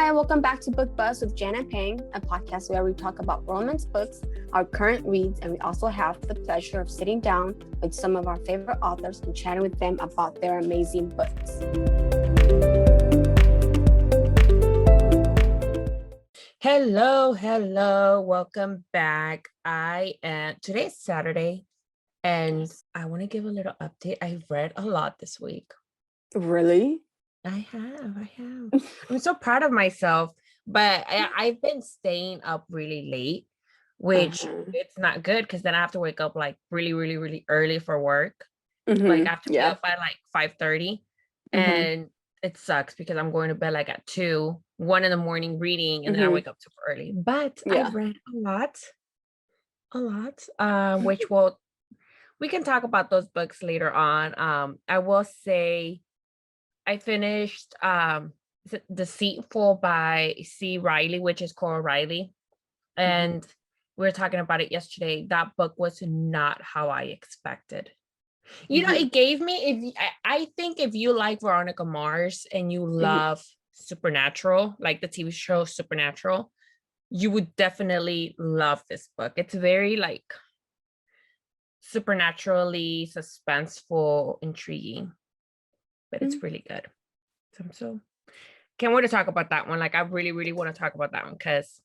Hi, welcome back to Book Buzz with Jan and Peng, a podcast where we talk about romance books, our current reads, and we also have the pleasure of sitting down with some of our favorite authors and chatting with them about their amazing books. Hello, welcome back. Today's Saturday, and I want to give a little update. I've read a lot this week. Really? I have. I'm so proud of myself, but I've been staying up really late, which it's not good because then I have to wake up like really early for work. Like I have to be up by like 5:30, and it sucks because I'm going to bed like at 2, 1 in the morning reading, and then I wake up super early. But I've read a lot, which we can talk about those books later on. I will say I finished Deceitful by C. Riley, which is Cora Riley. And we were talking about it yesterday. That book was not how I expected. You know, it gave me, I think if you like Veronica Mars and you love Supernatural, like the TV show Supernatural, you would definitely love this book. It's very like supernaturally suspenseful, intriguing, but it's really good. So I'm so can't wait to talk about that one. Like I really want to talk about that one because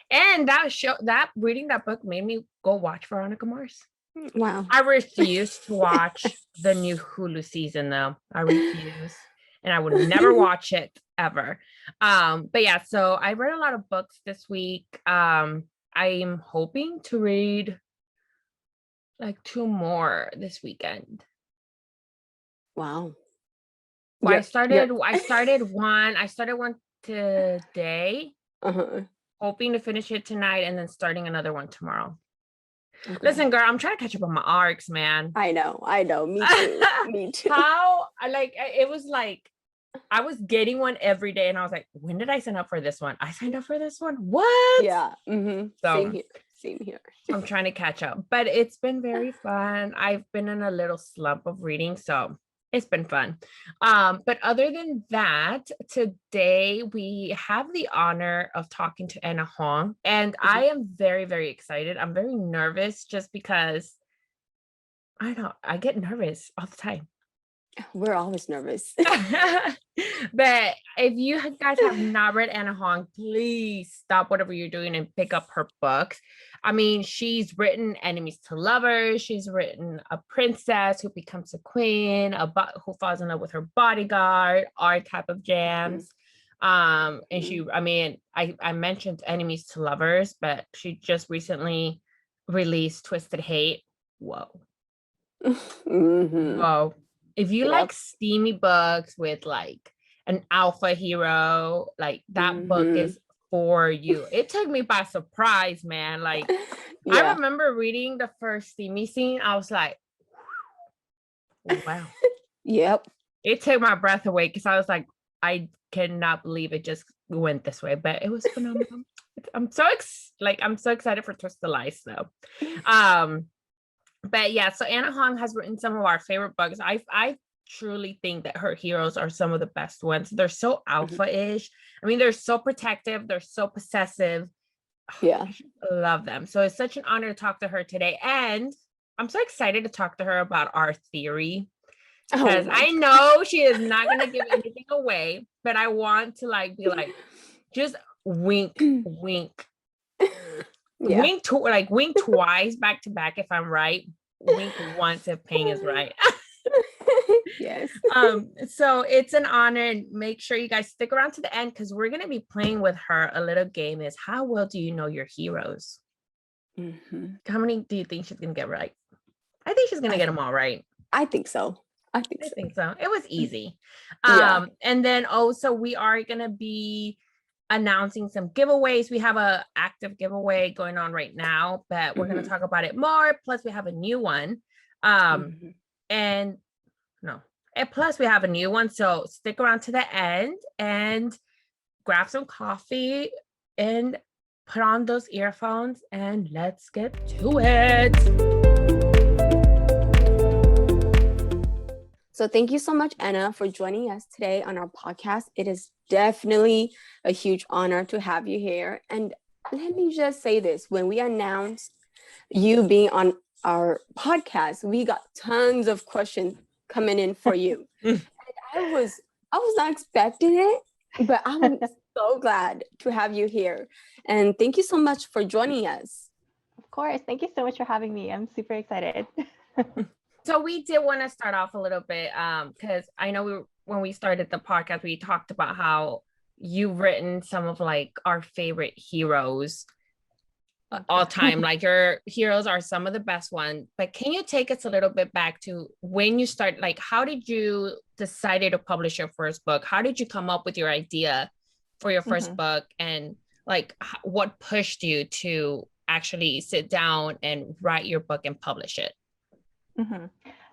and reading that book made me go watch Veronica Mars. Wow. I refuse to watch the new Hulu season though. I refuse. And I would never watch it ever. But yeah, so I read a lot of books this week. I'm hoping to read like 2 more this weekend. Wow. Well, I started one today, hoping to finish it tonight, and then starting another one tomorrow. Okay. Listen, girl, I'm trying to catch up on my arcs, man. I know. Me too. It was like I was getting one every day, and I was like, when did I sign up for this one? I signed up for this one. What? Yeah. So, Same here. I'm trying to catch up, but it's been very fun. I've been in a little slump of reading, so it's been fun. But other than that, today we have the honor of talking to Ana Huang, and I am very excited. I'm very nervous just because I don't know, I get nervous all the time. We're always nervous. But if you guys have not read Ana Huang, please stop whatever you're doing and pick up her books. I mean, she's written Enemies to Lovers. She's written A Princess Who Becomes a Queen, Who Falls in Love with Her Bodyguard, our type of jams. And I mentioned Enemies to Lovers, but she just recently released Twisted Hate. Whoa. Whoa. If you like steamy books with like an alpha hero, like that book is for you. It took me by surprise, man. Like I remember reading the first steamy scene. I was like, wow. Yep. It took my breath away because I was like, I cannot believe it just went this way, but it was phenomenal. I'm so excited for Twisted Lies though. But yeah, so Ana Huang has written some of our favorite books. I truly think that her heroes are some of the best ones. They're so alpha-ish. I mean, they're so protective. They're so possessive. Yeah. I love them. So it's such an honor to talk to her today. And I'm so excited to talk to her about our theory. Because I know she is not going to give anything away, but I want to just wink. Yeah. Wink twice back to back if I'm right. Wink once if Peng is right. Yes. So it's an honor, and make sure you guys stick around to the end because we're gonna be playing with her a little game. Is how well do you know your heroes? How many do you think she's gonna get right? I think she's gonna get them all right. I think so. I think so. It was easy. And then also we are gonna be announcing some giveaways. We have a active giveaway going on right now, but we're going to talk about it more. Plus we have a new one. Plus we have a new one. So stick around to the end and grab some coffee and put on those earphones and let's get to it. So thank you so much, Anna, for joining us today on our podcast. It is definitely a huge honor to have you here. And let me just say this, when we announced you being on our podcast, we got tons of questions coming in for you. And I was not expecting it, but I'm so glad to have you here. And thank you so much for joining us. Of course. Thank you so much for having me. I'm super excited. So we did want to start off a little bit because I know when we started the podcast, we talked about how you've written some of like our favorite heroes all time. Like your heroes are some of the best ones. But can you take us a little bit back to when you started? Like, how did you decided to publish your first book? How did you come up with your idea for your first book? And like, what pushed you to actually sit down and write your book and publish it?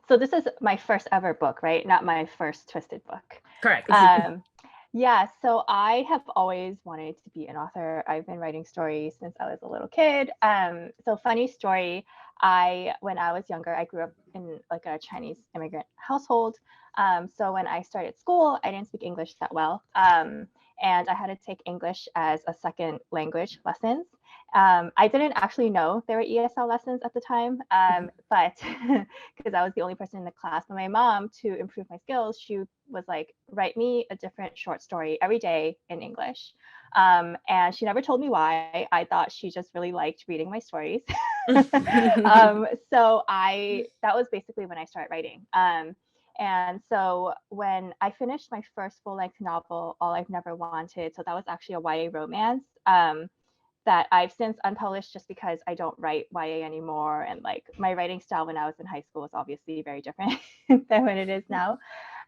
So this is my first ever book, right? Not my first twisted book. Correct. Yeah, so I have always wanted to be an author. I've been writing stories since I was a little kid. So funny story, when I was younger, I grew up in like a Chinese immigrant household. So when I started school, I didn't speak English that well. And I had to take English as a second language lessons. I didn't actually know there were ESL lessons at the time, but because I was the only person in the class. But my mom, to improve my skills, she was like, write me a different short story every day in English. And she never told me why. I thought she just really liked reading my stories. So that was basically when I started writing. And so when I finished my first full-length novel, All I've Never Wanted, so that was actually a YA romance that I've since unpublished just because I don't write YA anymore. And like my writing style when I was in high school was obviously very different than what it is now.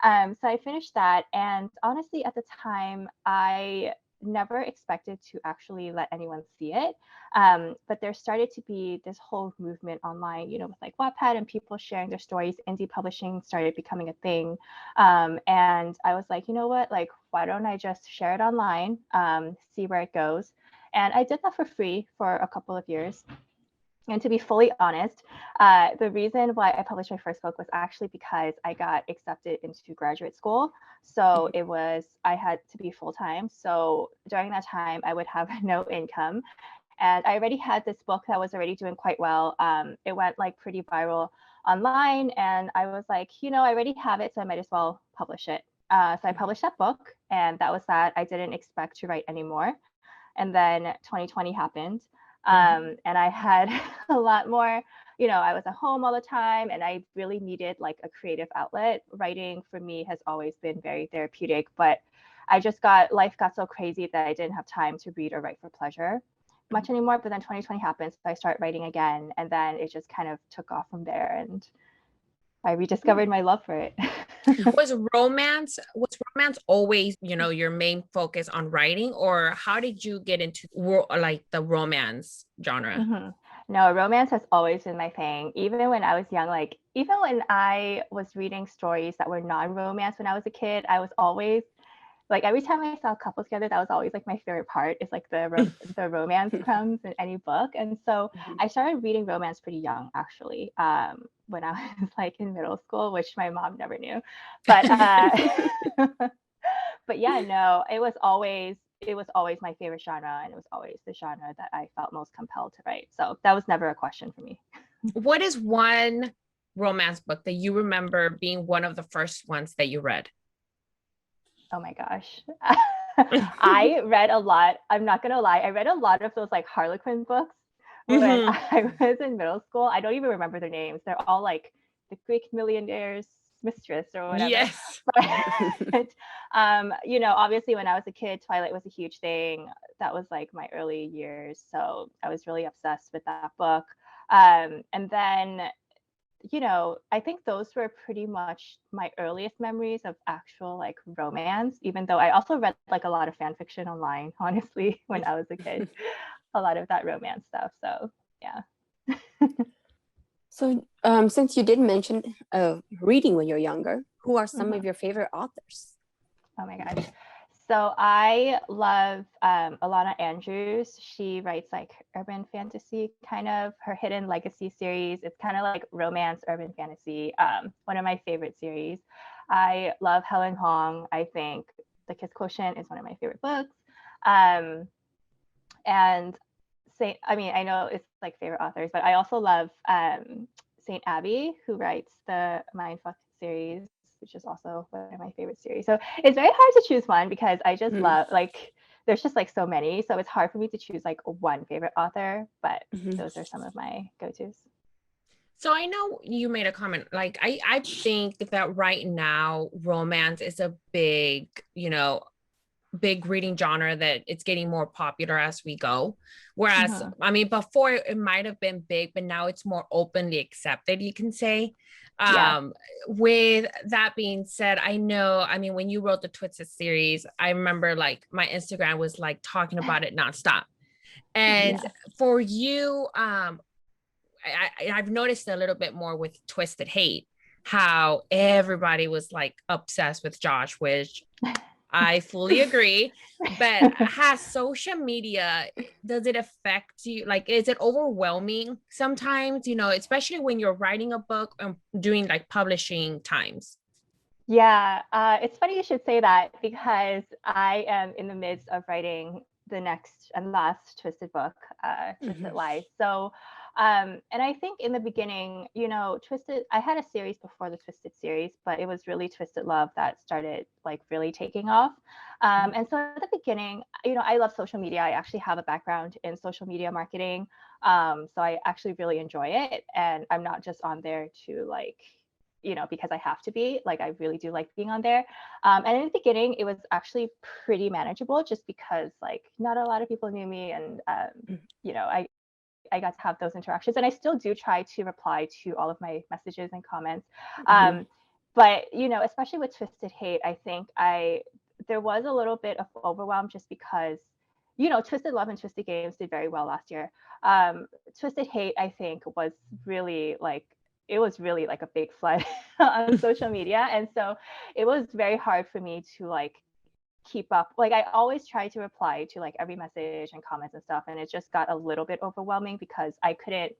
So I finished that. And honestly, at the time, I never expected to actually let anyone see it. But there started to be this whole movement online, with like Wattpad and people sharing their stories. Indie publishing started becoming a thing. And I was like, you know what, like, why don't I just share it online, see where it goes? And I did that for free for a couple of years. And to be fully honest, the reason why I published my first book was actually because I got accepted into graduate school. So I had to be full-time. So during that time, I would have no income. And I already had this book that was already doing quite well. It went like pretty viral online. And I was like, I already have it, so I might as well publish it. So I published that book, and that was that. I didn't expect to write anymore. And then 2020 happened. And I had a lot more, I was at home all the time, and I really needed like a creative outlet. Writing for me has always been very therapeutic, but life got so crazy that I didn't have time to read or write for pleasure much anymore. But then 2020 happened, so I started writing again, and then it just kind of took off from there, and I rediscovered my love for it. Was romance always, your main focus on writing, or how did you get into like the romance genre? No, romance has always been my thing. Even when I was young, like even when I was reading stories that were non-romance when I was a kid, I was always like, every time I saw couples together, that was always like my favorite part, is like the romance crumbs in any book. And so I started reading romance pretty young, actually, when I was like in middle school, which my mom never knew. But but yeah, no, it was always my favorite genre, and it was always the genre that I felt most compelled to write. So that was never a question for me. What is one romance book that you remember being one of the first ones that you read? Oh my gosh. I read a lot. I'm not going to lie. I read a lot of those like Harlequin books when I was in middle school. I don't even remember their names. They're all like The Greek Millionaire's Mistress or whatever. Yes. But, obviously when I was a kid, Twilight was a huge thing. That was like my early years. So I was really obsessed with that book. And then I think those were pretty much my earliest memories of actual like romance, even though I also read like a lot of fan fiction online, honestly, when I was a kid, a lot of that romance stuff. So yeah. So since you did mention reading when you're younger, who are some of your favorite authors? Oh my gosh. So I love Alana Andrews. She writes like urban fantasy, kind of. Her Hidden Legacy series. It's kind of like romance, urban fantasy. One of my favorite series. I love Helen Huang. I think The Kiss Quotient is one of my favorite books. And I know it's like favorite authors, but I also love Saint Abby, who writes the Mindfuck series, which is also one of my favorite series. So it's very hard to choose one because I just love, like, there's just like so many. So it's hard for me to choose like one favorite author, but those are some of my go-tos. So I know you made a comment, like, I think that right now romance is a big, big reading genre, that it's getting more popular as we go. Whereas, I mean, before it might have been big, but now it's more openly accepted, you can say. With that being said, I know, I mean, when you wrote the Twisted series, I remember like my Instagram was like talking about it nonstop. And for you, I've noticed a little bit more with Twisted Hate, how everybody was like obsessed with Josh, which I fully agree. But has social media, does it affect you? Like, is it overwhelming sometimes, especially when you're writing a book and doing like publishing times? Yeah, it's funny you should say that because I am in the midst of writing the next and last Twisted book, Twisted Lies. So, and I think in the beginning, Twisted, I had a series before the Twisted series, but it was really Twisted Love that started like really taking off. And so at the beginning, I love social media. I actually have a background in social media marketing. So I actually really enjoy it. And I'm not just on there to like, because I have to be, like, I really do like being on there. And in the beginning, it was actually pretty manageable just because like not a lot of people knew me, and I got to have those interactions, and I still do try to reply to all of my messages and comments. But especially with Twisted Hate, I think there was a little bit of overwhelm just because Twisted Love and Twisted Games did very well last year. Twisted Hate, I think, was really like, it was really like a big flood on social media. And so it was very hard for me to like keep up. Like, I always try to reply to like every message and comments and stuff. And it just got a little bit overwhelming because I couldn't,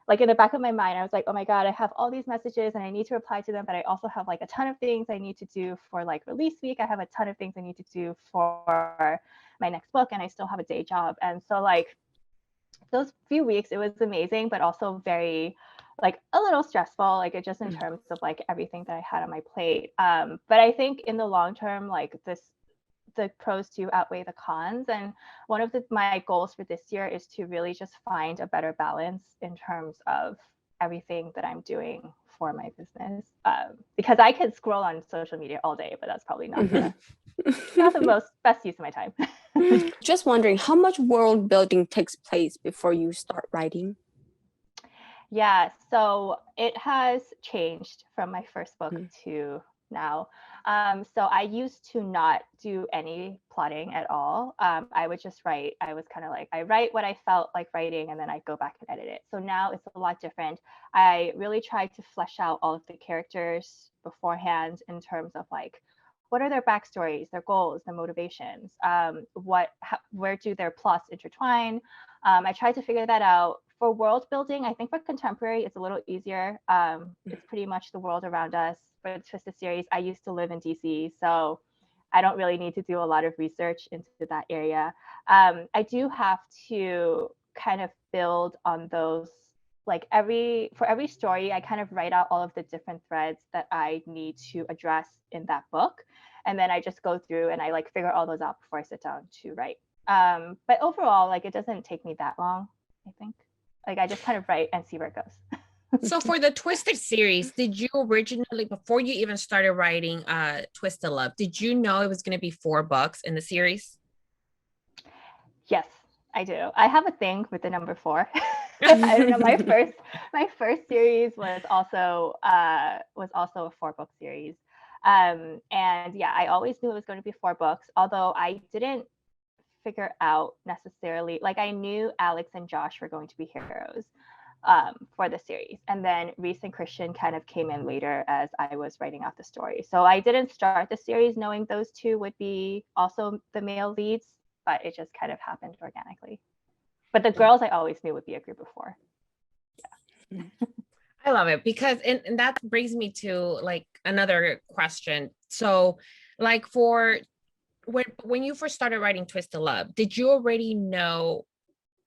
like, in the back of my mind, I was like, oh my God, I have all these messages and I need to reply to them. But I also have like a ton of things I need to do for like release week. I have a ton of things I need to do for my next book. And I still have a day job. And so like those few weeks, it was amazing, but also very like a little stressful, like it just in terms of like everything that I had on my plate. But I think in the long term, like the pros do outweigh the cons. And one of my goals for this year is to really just find a better balance in terms of everything that I'm doing for my business. Because I could scroll on social media all day, but that's probably not the best use of my time. Just wondering, how much world building takes place before you start writing? Yeah, so it has changed from my first book to now. So I used to not do any plotting at all. I would just write. I was kind of like, I write what I felt like writing, and then I go back and edit it. So now it's a lot different. I really try to flesh out all of the characters beforehand in terms of like, what are their backstories, their goals, their motivations, where do their plots intertwine. I try to figure that out. For world building, I think for contemporary, it's a little easier. It's pretty much the world around us. For the Twisted series, I used to live in DC, so I don't really need to do a lot of research into that area. I do have to kind of build on those, like for every story, I kind of write out all of the different threads that I need to address in that book. And then I just go through and I like figure all those out before I sit down to write. But overall, like, it doesn't take me that long, I think. Like, I just kind of write and see where it goes. So for the Twisted series, did you originally, before you even started writing Twisted Love, did you know it was going to be 4 books in the series? Yes, I do. I have a thing with the number 4. I don't know. My first series was also a 4-book series. And yeah, I always knew it was going to be 4 books, although I didn't figure out necessarily, like, I knew Alex and Josh were going to be heroes for the series, and then Reese and Christian kind of came in later as I was writing out the story. So I didn't start the series knowing those 2 would be also the male leads, but it just kind of happened organically. But the girls I always knew would be a group of 4. Yeah. I love it, because and that brings me to like another question. So like for when you first started writing Twisted Love, did you already know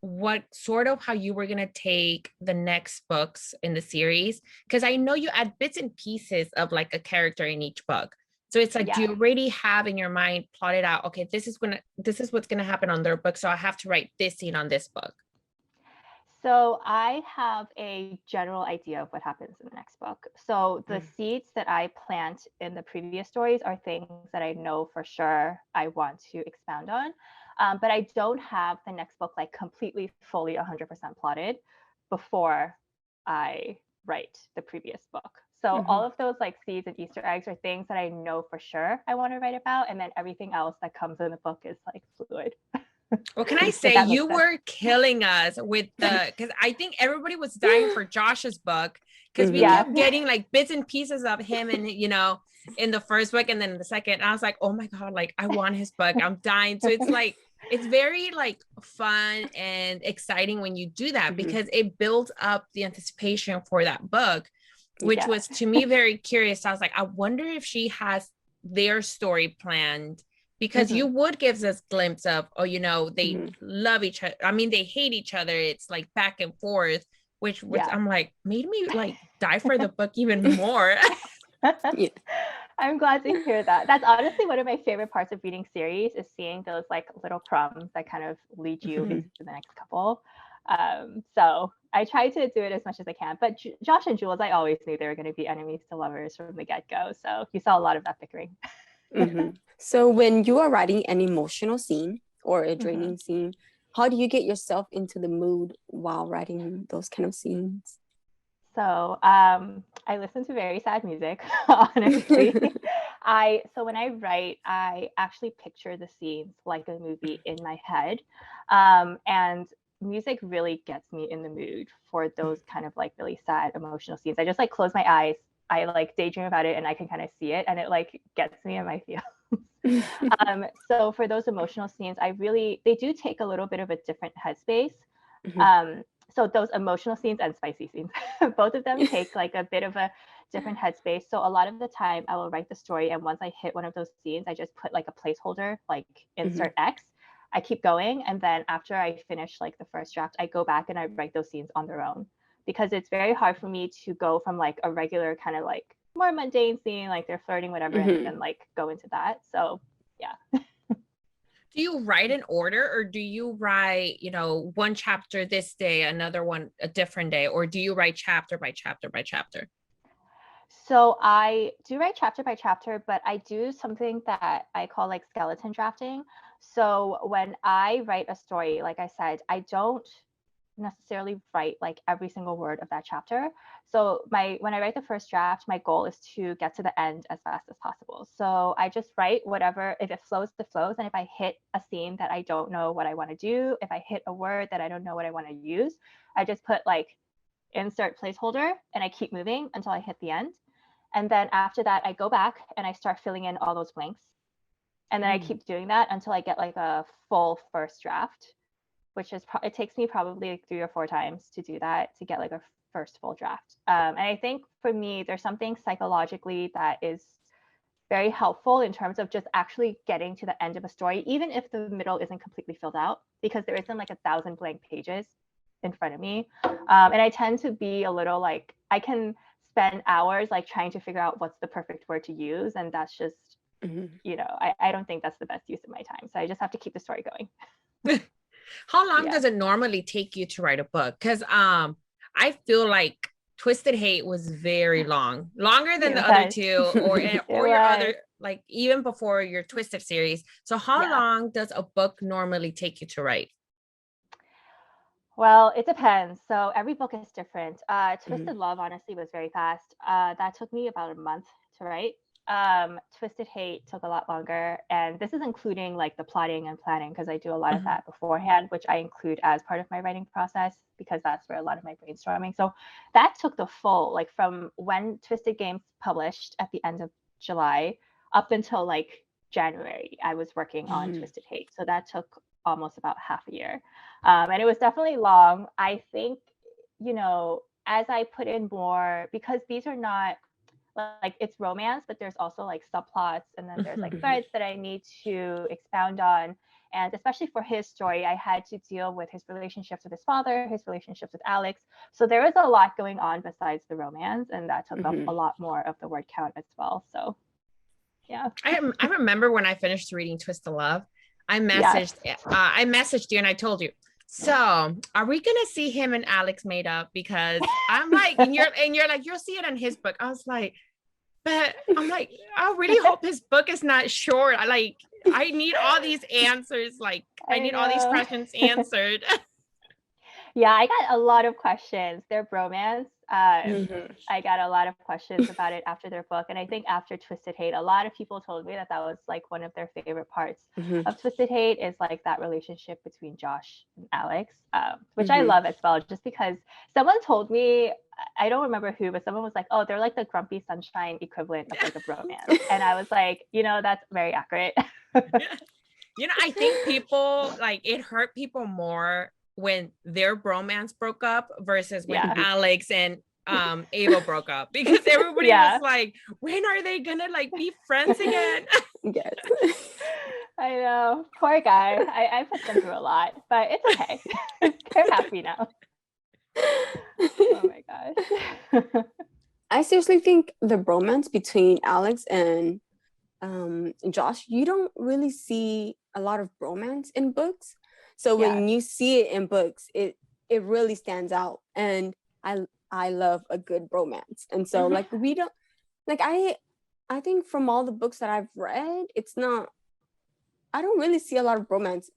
what sort of how you were going to take the next books in the series? Because I know you add bits and pieces of like a character in each book. So it's like, do you already have in your mind plotted out, okay, this is what's gonna happen on their book, so I have to write this scene on this book? So I have a general idea of what happens in the next book. So the seeds that I plant in the previous stories are things that I know for sure I want to expound on. But I don't have the next book like completely, fully 100% plotted before I write the previous book. So all of those like seeds and Easter eggs are things that I know for sure I want to write about. And then everything else that comes in the book is like fluid. Well, can I say you were killing us with because I think everybody was dying for Josh's book, because we kept getting like bits and pieces of him and in the first book and then in the second. And I was like, oh my God, like I want his book. I'm dying. So it's like it's very like fun and exciting when you do that, because it builds up the anticipation for that book, which was to me very curious. I was like, I wonder if she has their story planned, because you would give us glimpse of, they love each other. I mean, they hate each other. It's like back and forth, which I'm like, made me like die for the book even more. I'm glad to hear that. That's honestly one of my favorite parts of reading series, is seeing those like little crumbs that kind of lead you into the next couple. So I try to do it as much as I can. But Josh and Jules, I always knew they were going to be enemies to lovers from the get-go. So you saw a lot of that bickering. So when you are writing an emotional scene or a draining scene, how do you get yourself into the mood while writing those kind of scenes? So I listen to very sad music, honestly. So when I write, I actually picture the scenes like a movie in my head. And music really gets me in the mood for those kind of like really sad emotional scenes. I just like close my eyes, I like daydream about it, and I can kind of see it, and it like gets me in my feels. So for those emotional scenes, they do take a little bit of a different headspace. So those emotional scenes and spicy scenes, both of them take like a bit of a different headspace. So a lot of the time I will write the story, and once I hit one of those scenes, I just put like a placeholder, like insert X. I keep going, and then after I finish like the first draft, I go back and I write those scenes on their own, because it's very hard for me to go from like a regular kind of like more mundane scene, like they're flirting, whatever, and then like go into that. So yeah. Do you write in order, or do you write, one chapter this day, another one a different day, or do you write chapter by chapter by chapter? So I do write chapter by chapter, but I do something that I call like skeleton drafting. So when I write a story, like I said, I don't necessarily write like every single word of that chapter. So when I write the first draft, my goal is to get to the end as fast as possible. So I just write whatever, if it flows, it flows. And if I hit a scene that I don't know what I want to do, if I hit a word that I don't know what I want to use, I just put like insert placeholder and I keep moving until I hit the end. And then after that, I go back and I start filling in all those blanks. And then I keep doing that until I get like a full first draft, which is it takes me probably like 3 or 4 times to do that, to get like a first full draft. And I think for me, there's something psychologically that is very helpful in terms of just actually getting to the end of a story, even if the middle isn't completely filled out, because there isn't like 1,000 blank pages in front of me. And I tend to be a little like, I can spend hours like trying to figure out what's the perfect word to use. And that's just, I don't think that's the best use of my time. So I just have to keep the story going. How long does it normally take you to write a book? Because I feel like Twisted Hate was very long, longer than the other two, or your other, like even before your Twisted series. So how long does a book normally take you to write? Well, it depends. So every book is different. Twisted Love honestly was very fast. That took me about a month to write. Twisted Hate took a lot longer, and this is including like the plotting and planning, because I do a lot of that beforehand, which I include as part of my writing process, because that's where a lot of my brainstorming. So that took the full, like from when Twisted Games published at the end of July up until like January, I was working on Twisted Hate. So that took almost about half a year. And it was definitely long. I think, as I put in more, because these are not like it's romance, but there's also like subplots, and then there's like Mhm. threads that I need to expound on. And especially for his story, I had to deal with his relationships with his father, his relationships with Alex. So there was a lot going on besides the romance, and that took up a lot more of the word count as well. So yeah. I remember when I finished reading Twist of Love, I Yes. messaged you and I told you, so are we gonna see him and Alex made up? Because I'm like, and you're like, you'll see it in his book. I was like, but I'm like, I really hope his book is not short. I need all these answers. Like, I need all these know. questions answered. Yeah, I got a lot of questions. Their bromance, I got a lot of questions about it after their book. And I think after Twisted Hate, a lot of people told me that that was like one of their favorite parts of Twisted Hate is like that relationship between Josh and Alex, which I love as well, just because someone told me, I don't remember who, but someone was like, oh, they're like the grumpy sunshine equivalent of like a bromance. And I was like, that's very accurate. I think people like it hurt people more when their bromance broke up versus when Alex and Ava broke up, because everybody was like, when are they gonna like be friends again? Yes. I know. Poor guy. I put them through a lot, but it's okay. They're happy now. Oh my gosh. I seriously think the bromance between Alex and Josh, you don't really see a lot of bromance in books. So when you see it in books, it really stands out. And I love a good bromance. And so like we don't like I think from all the books that I've read, I don't really see a lot of bromance.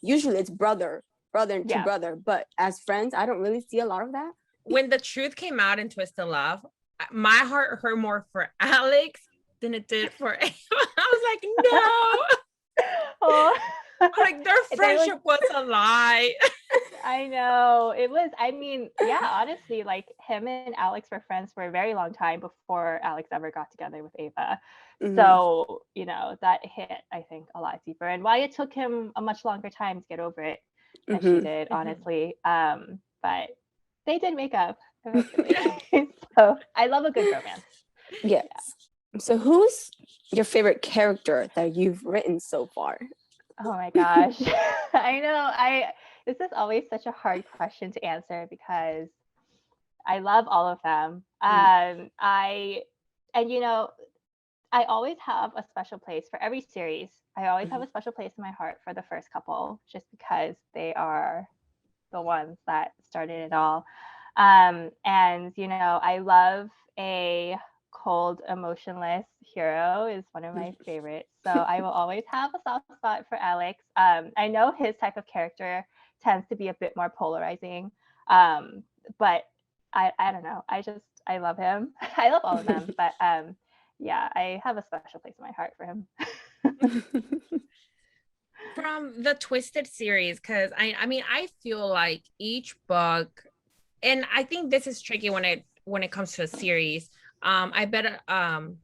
Usually it's brother and two brother, but as friends, I don't really see a lot of that. When the truth came out in Twist of Love, my heart hurt more for Alex than it did for Ava. I was like, no. Oh. Like their friendship was a lie. I know. It was, I mean, yeah, honestly, like him and Alex were friends for a very long time before Alex ever got together with Ava. So, that hit, I think, a lot deeper. And why it took him a much longer time to get over it than she did, honestly. But they did make up eventually. So I love a good romance. Yes. Yeah. So who's your favorite character that you've written so far? Oh my gosh. I know. This is always such a hard question to answer because I love all of them. I always have a special place for every series. I always have a special place in my heart for the first couple, just because they are the ones that started it all. And I love a cold, emotionless hero is one of my favorites. So I will always have a soft spot for Alex. I know his type of character tends to be a bit more polarizing, but I don't know. I love him. I love all of them, but I have a special place in my heart for him. From the Twisted series, because I feel like each book, and I think this is tricky when it comes to a series. I bet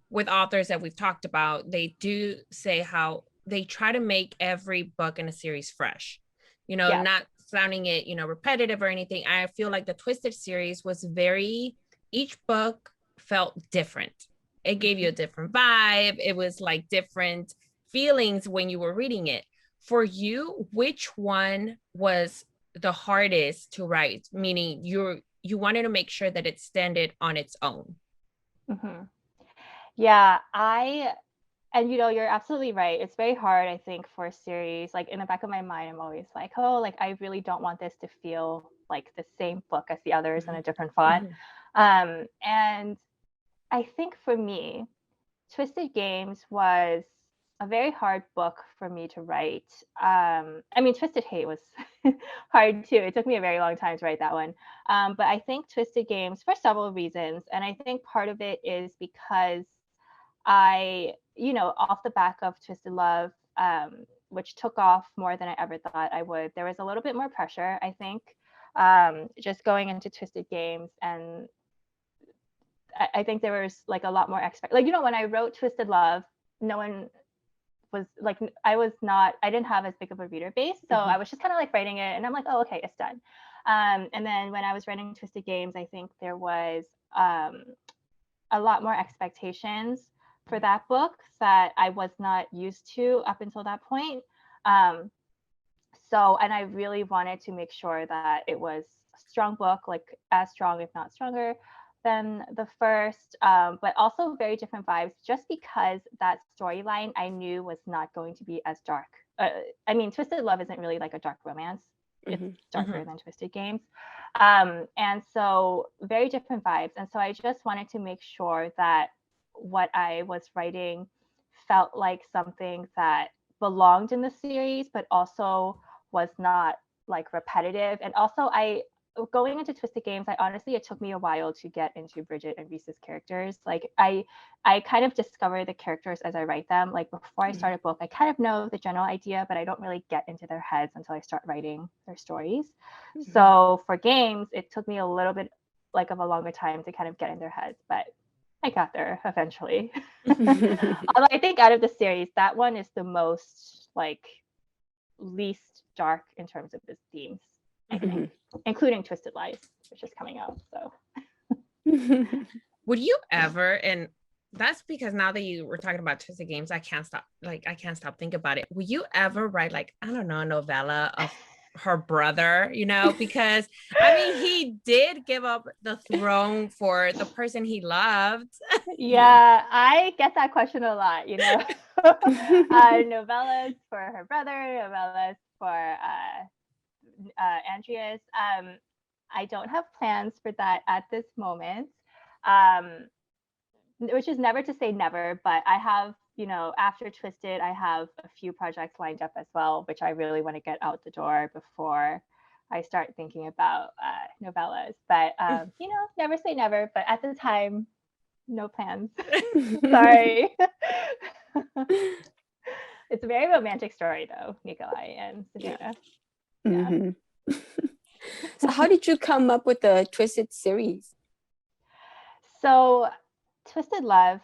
with authors that we've talked about, they do say how they try to make every book in a series fresh, not sounding it, repetitive or anything. I feel like the Twisted series was each book felt different. It gave you a different vibe. It was like different feelings when you were reading it. For you, which one was the hardest to write? Meaning you wanted to make sure that it standed on its own. Yeah, and you're absolutely right. It's very hard, I think, for a series. Like in the back of my mind, I'm always like, oh, like I really don't want this to feel like the same book as the others in a different font. And I think for me, Twisted Games was a very hard book for me to write. Twisted Hate was hard too. It took me a very long time to write that one. But I think Twisted Games for several reasons. And I think part of it is because off the back of Twisted Love, which took off more than I ever thought I would, there was a little bit more pressure, I think, just going into Twisted Games. And I think there was like a lot more when I wrote Twisted Love, no one was like, I didn't have as big of a reader base. So I was just kind of like writing it and I'm like, oh, okay, it's done. And then when I was writing Twisted Games, I think there was a lot more expectations for that book that I was not used to up until that point. And I really wanted to make sure that it was a strong book, like as strong, if not stronger than the first, but also very different vibes, just because that storyline I knew was not going to be as dark. I mean, Twisted Love isn't really like a dark romance. It's darker than Twisted Games. And so very different vibes. And so I just wanted to make sure that what I was writing felt like something that belonged in the series, but also was not like repetitive. And also going into Twisted Games, it took me a while to get into Bridget and Reese's characters. Like I kind of discover the characters as I write them. Like before I start a book, I kind of know the general idea, but I don't really get into their heads until I start writing their stories. So for games, it took me a little bit like of a longer time to kind of get in their heads, but I got there eventually. Although I think out of the series, that one is the most like least dark in terms of its themes, I think, including Twisted Lies, which is coming out. So would you ever, and that's because now that you were talking about Twisted Games, I can't stop thinking about it. Would you ever write like, I don't know, a novella of her brother, because I mean he did give up the throne for the person he loved. Yeah, I get that question a lot, novellas for her brother, novellas for Andreas. I don't have plans for that at this moment, which is never to say never, but I have, after Twisted, I have a few projects lined up as well, which I really want to get out the door before I start thinking about novellas. But, never say never, but at the time, no plans. Sorry. It's a very romantic story, though, Nikolai and Sabina. Yeah. So how did you come up with the Twisted series? So Twisted Love,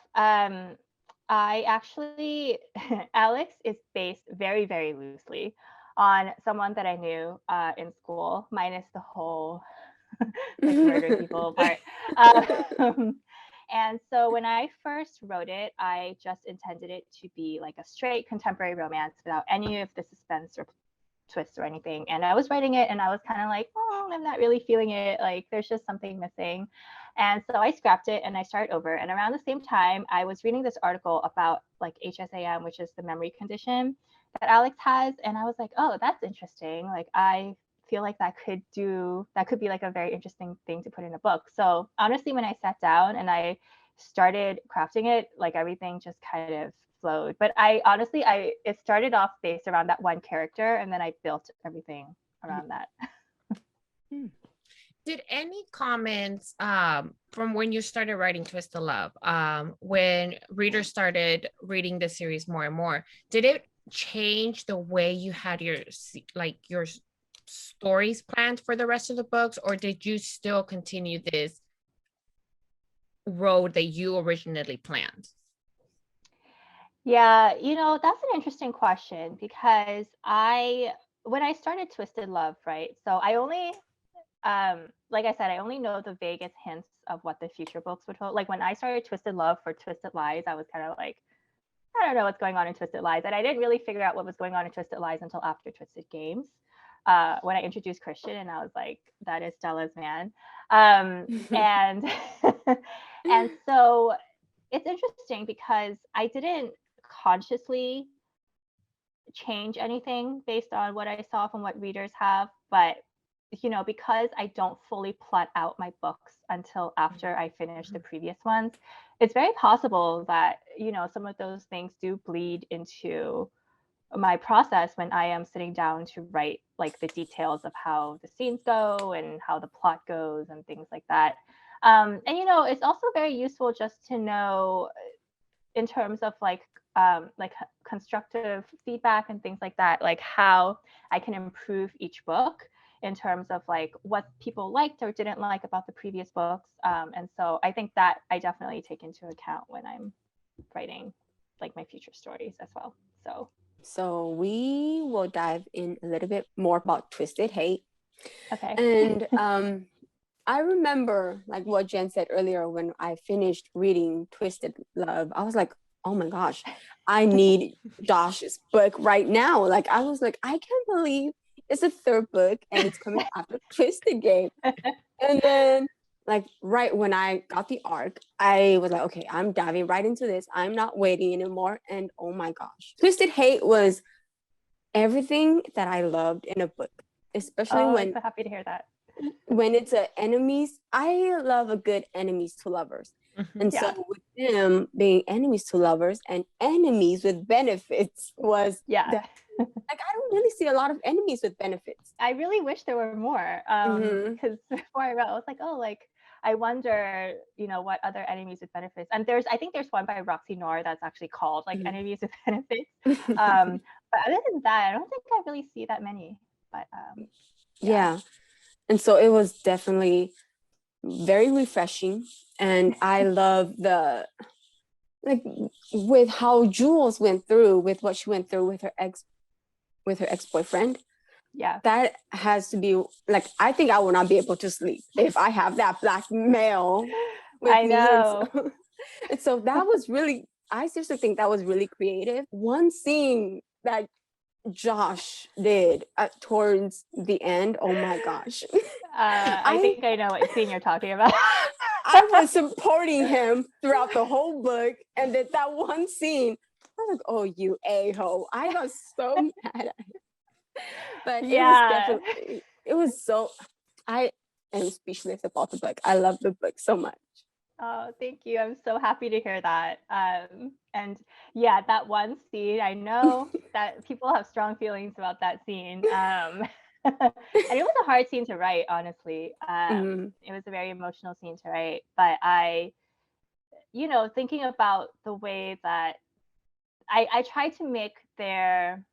I actually, Alex is based very, very loosely on someone that I knew in school, minus the whole like murder people part. And so when I first wrote it, I just intended it to be like a straight contemporary romance without any of the suspense or twists or anything. And I was writing it and I was kind of like, I'm not really feeling it. Like there's just something missing. And so I scrapped it and I started over. And around the same time, I was reading this article about like HSAM, which is the memory condition that Alex has. And I was like, oh, that's interesting. Like I feel like that could be like a very interesting thing to put in a book. So honestly, when I sat down and I started crafting it, like everything just kind of flowed. But it started off based around that one character, and then I built everything around that. Did any comments from when you started writing Twisted Love, when readers started reading the series more and more, did it change the way you had your stories planned for the rest of the books, or did you still continue this road that you originally planned? Yeah, that's an interesting question, because when I started Twisted Love, right? So I only, like I said, I only know the vaguest hints of what the future books would hold. Like when I started Twisted Love for Twisted Lies, I was kind of like, I don't know what's going on in Twisted Lies. And I didn't really figure out what was going on in Twisted Lies until after Twisted Games. When I introduced Christian, and I was like, that is Stella's man. And and so it's interesting because I didn't consciously change anything based on what I saw from what readers have, but because I don't fully plot out my books until after I finish the previous ones, it's very possible that some of those things do bleed into my process when I am sitting down to write like the details of how the scenes go and how the plot goes and things like that. And it's also very useful just to know in terms of like constructive feedback and things like that, like how I can improve each book in terms of like what people liked or didn't like about the previous books. And so I think that I definitely take into account when I'm writing like my future stories as well. So we will dive in a little bit more about Twisted Hate. Okay. And I remember like what Jen said earlier when I finished reading Twisted Love. I was like, oh my gosh, I need Josh's book right now. Like I was like, I can't believe it's the third book and it's coming after Twisted Game. And then like right when I got the arc, I was like, okay, I'm diving right into this. I'm not waiting anymore. And oh my gosh, Twisted Hate was everything that I loved in a book, especially I'm so happy to hear that. when it's a enemies. I love a good enemies to lovers. And Yeah. so with them being enemies to lovers and enemies with benefits was Yeah. like I don't really see a lot of enemies with benefits. I really wish there were more. Because before I read, I was like, oh, like I wonder, what other enemies with benefits. And I think there's one by Roxy Noir that's actually called like enemies with benefits. But other than that, I don't think I really see that many. But yeah. And so it was definitely very refreshing. And I love the like with how Jules went through with what she went through with her ex-boyfriend. Yeah. That has to be like, I think I will not be able to sleep if I have that black male with I know. me. And so that was really, I seriously think that was really creative. One scene that Josh did towards the end, oh my gosh. I think I know what scene you're talking about. I was supporting him throughout the whole book, and then that one scene, I was like, oh, you a-hole. I got so mad at him. But it was so, I am speechless about the book. I love the book so much. Oh, thank you. I'm so happy to hear that. And yeah, that one scene, I know that people have strong feelings about that scene. And it was a hard scene to write, honestly. It was a very emotional scene to write. But thinking about the way that I try to make their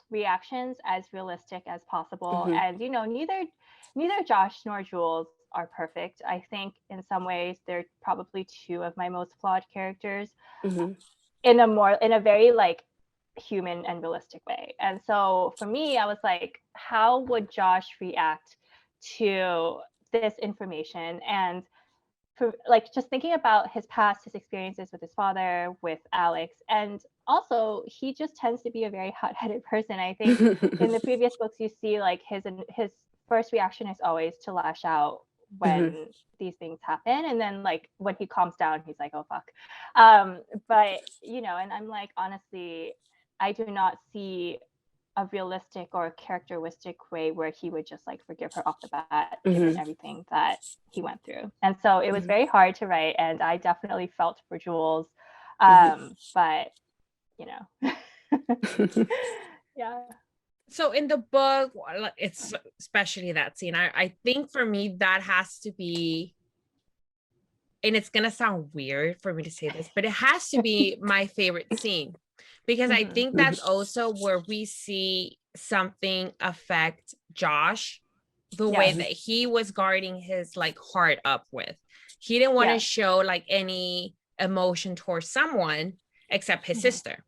reactions as realistic as possible. And neither Josh nor Jules are perfect. I think in some ways they're probably two of my most flawed characters in a very like human and realistic way. And so for me, I was like, how would Josh react to this information? And for like just thinking about his past, his experiences with his father, with Alex, and also he just tends to be a very hot-headed person. I think in the previous books you see like his first reaction is always to lash out when these things happen, and then like when he calms down he's like, oh fuck. But and I'm like, honestly, I do not see a realistic or a characteristic way where he would just like forgive her off the bat given everything that he went through. And so it was very hard to write, and I definitely felt for Jules. But yeah. So in the book, it's especially that scene, I think for me that has to be, and it's gonna sound weird for me to say this, but it has to be my favorite scene, because I think that's also where we see something affect Josh, the way that he was guarding his like heart up with. He didn't want to show like any emotion towards someone except his sister.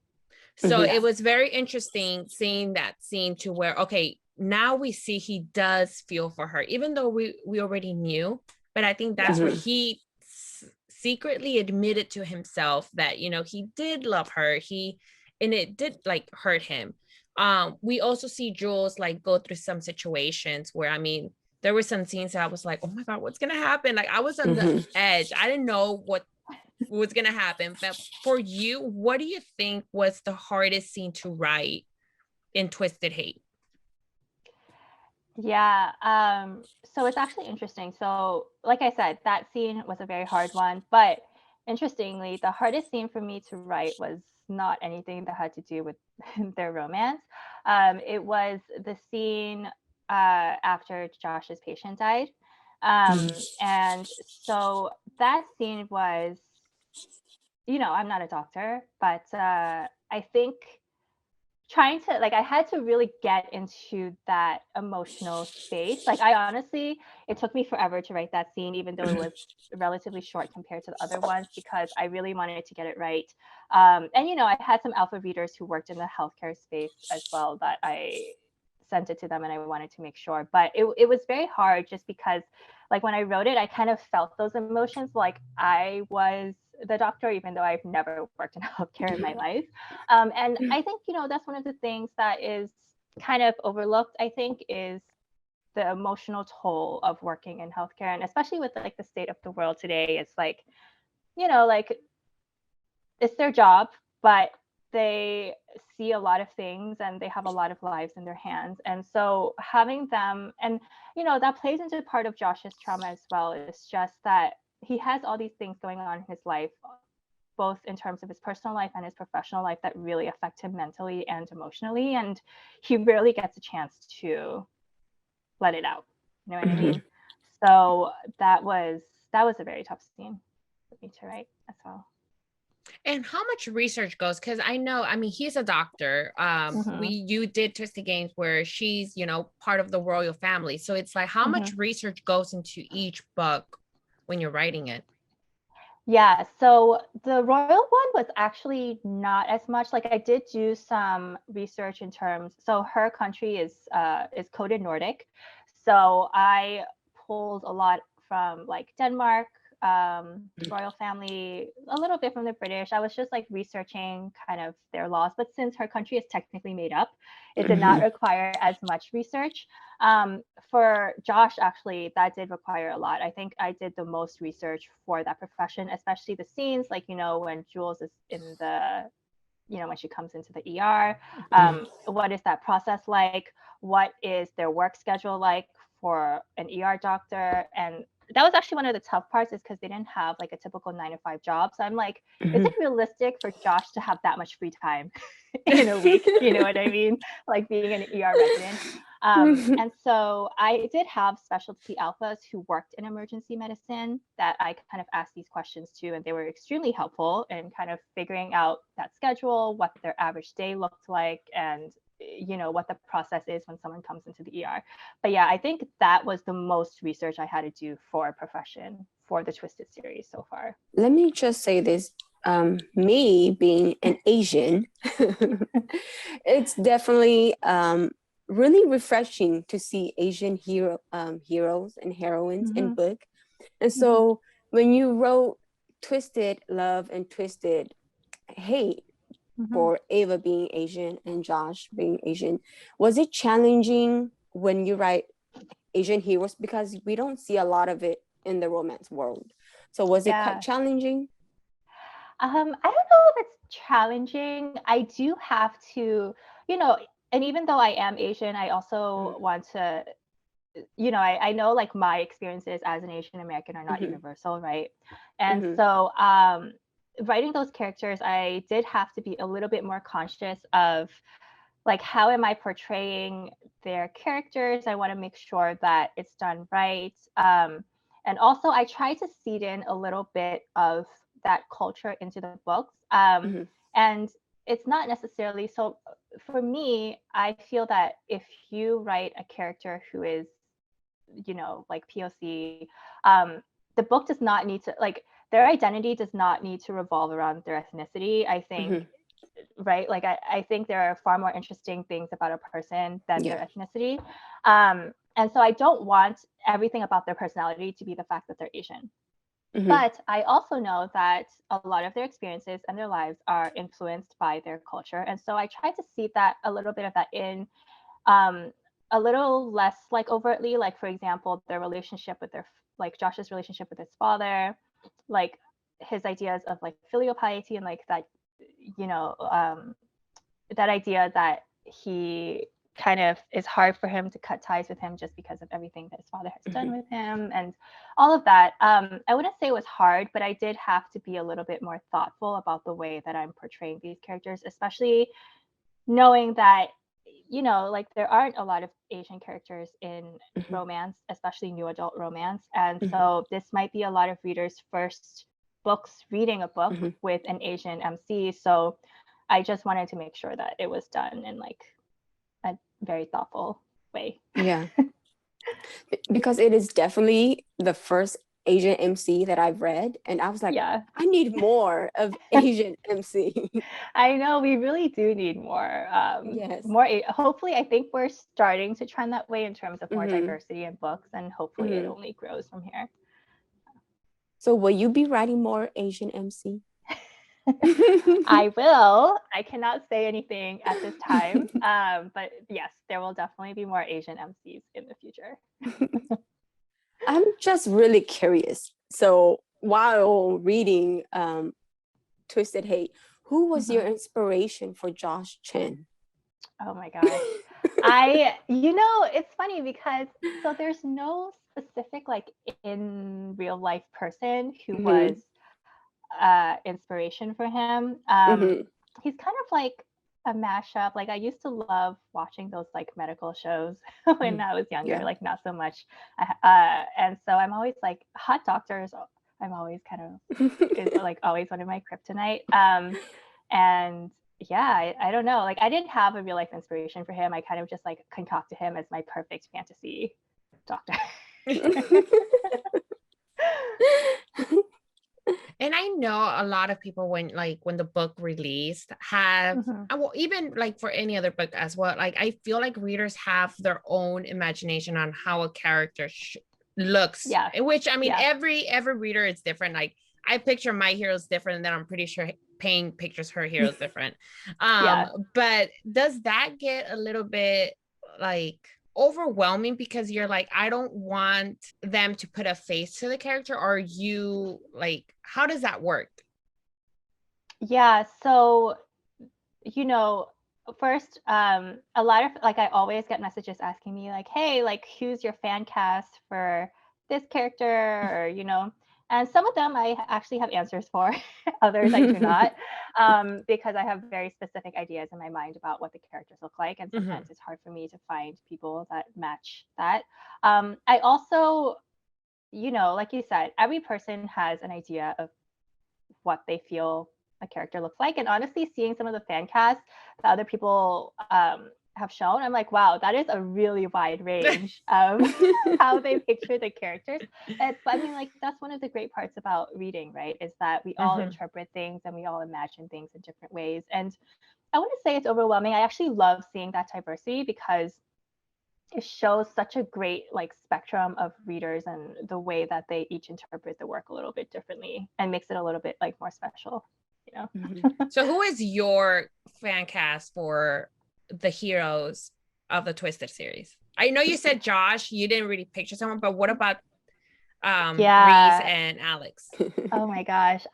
So it was very interesting seeing that scene to where, okay, now we see he does feel for her, even though we already knew. But I think that's where he secretly admitted to himself that, he did love her. And it did like hurt him. We also see Jules like go through some situations where, I mean, there were some scenes that I was like, oh my God, what's going to happen? Like I was on the edge. I didn't know what was going to happen. But for you, what do you think was the hardest scene to write in Twisted Hate? Yeah. So it's actually interesting. So like I said, that scene was a very hard one, but interestingly, the hardest scene for me to write was not anything that had to do with their romance. It was the scene after Josh's patient died. And so that scene was, I'm not a doctor, but I think trying to like, I had to really get into that emotional space. Like I honestly, it took me forever to write that scene, even though it was relatively short compared to the other ones, because I really wanted to get it right. And I had some alpha readers who worked in the healthcare space as well that I sent it to them and I wanted to make sure. But it was very hard just because like when I wrote it, I kind of felt those emotions like I was the doctor, even though I've never worked in healthcare in my life. And I think, that's one of the things that is kind of overlooked, I think, is the emotional toll of working in healthcare. And especially with like the state of the world today, it's like, like it's their job, but they see a lot of things and they have a lot of lives in their hands. And so having them, and that plays into part of Josh's trauma as well. It's just that he has all these things going on in his life, both in terms of his personal life and his professional life, that really affect him mentally and emotionally. And he rarely gets a chance to let it out. You know what I mean? So that was a very tough scene for me to write as well. And how much research goes? Because I mean, he's a doctor. You did Twisted Games where she's, part of the royal family. So it's like, how much research goes into each book when you're writing it? Yeah, so the royal one was actually not as much. Like I did do some research in terms, so her country is coded Nordic. So I pulled a lot from like Denmark, royal family, a little bit from the British. I was just like researching kind of their laws, but since her country is technically made up, it did not require as much research. For Josh, actually, that did require a lot. I think I did the most research for that profession, especially the scenes, like, when Jules is in the, when she comes into the ER. What is that process like? What is their work schedule like for an ER doctor? And that was actually one of the tough parts, is because they didn't have like a typical 9-to-5 job. So I'm like, is it realistic for Josh to have that much free time in a week? You know what I mean? Like being an ER resident. And so I did have specialty alphas who worked in emergency medicine that I kind of asked these questions to, and they were extremely helpful in kind of figuring out that schedule, what their average day looked like, and what the process is when someone comes into the ER. But yeah, I think that was the most research I had to do for a profession for the Twisted series so far. Let me just say this. Me being an Asian, it's definitely really refreshing to see Asian heroes and heroines in book. And so when you wrote Twisted Love and Twisted Hate, for Ava being Asian and Josh being Asian, was it challenging when you write Asian heroes? Because we don't see a lot of it in the romance world. So was it quite challenging? I don't know if it's challenging. I do have to, and even though I am Asian, I also want to, I know like my experiences as an Asian American are not universal, right? And so writing those characters, I did have to be a little bit more conscious of like, how am I portraying their characters? I want to make sure that it's done right. And also I try to seed in a little bit of that culture into the books. And it's not necessarily, so for me, I feel that if you write a character who is, like POC, the book does not need to, like, their identity does not need to revolve around their ethnicity. I think, right? Like, I think there are far more interesting things about a person than their ethnicity. And so I don't want everything about their personality to be the fact that they're Asian. But I also know that a lot of their experiences and their lives are influenced by their culture. And so I try to see that, a little bit of that in, a little less like overtly, like, for example, their relationship with like Josh's relationship with his father, like his ideas of like filial piety, and like that, that idea that he kind of is hard for him to cut ties with him just because of everything that his father has done with him and all of that. I wouldn't say it was hard, but I did have to be a little bit more thoughtful about the way that I'm portraying these characters, especially knowing that, like there aren't a lot of Asian characters in romance, especially new adult romance. And so this might be a lot of readers' first books reading a book with an Asian MC. So I just wanted to make sure that it was done in like a very thoughtful way. Yeah. Because it is definitely the first Asian MC that I've read, and I was like, Yeah. I need more of Asian MC. I know we really do need more. Yes. Hopefully, I think we're starting to trend that way in terms of more Mhm. diversity in books, and hopefully it Mhm. only grows from here. So will you be writing more Asian MC? I will. I cannot say anything at this time. But yes, there will definitely be more Asian MCs in the future. I'm just really curious. So while reading Twisted Hate, who was your inspiration for Josh Chen? Oh my gosh. It's funny because so there's no specific like in real life person who was inspiration for him. He's kind of like a mashup. Like I used to love watching those like medical shows when I was younger, like not so much. And so I'm always like hot doctors. I'm always kind of is like always one of my kryptonite. And yeah, I don't know. Like I didn't have a real life inspiration for him. I kind of just like concocted him as my perfect fantasy doctor. And I know a lot of people when the book released have well, even like for any other book as well, like I feel like readers have their own imagination on how a character looks. Yeah. Which I mean, every reader is different. Like I picture my heroes different, and then I'm pretty sure Payne pictures her heroes different. But does that get a little bit like overwhelming because you're like, I don't want them to put a face to the character, or you like, how does that work? Yeah, so first a lot of like I always get messages asking me like, hey, like who's your fan cast for this character, or and some of them I actually have answers for. Others I do not, because I have very specific ideas in my mind about what the characters look like, and sometimes it's hard for me to find people that match that. I also, like you said, every person has an idea of what they feel a character looks like, and honestly, seeing some of the fan casts that other people have shown, I'm like, wow, that is a really wide range of how they picture the characters. I mean, like that's one of the great parts about reading, right? Is that we all interpret things and we all imagine things in different ways. And I wouldn't say it's overwhelming. I actually love seeing that diversity because it shows such a great like spectrum of readers and the way that they each interpret the work a little bit differently, and makes it a little bit like more special. So who is your fan cast for the heroes of the Twisted series? I know you said Josh, you didn't really picture someone, but what about Reese and Alex? Oh my gosh,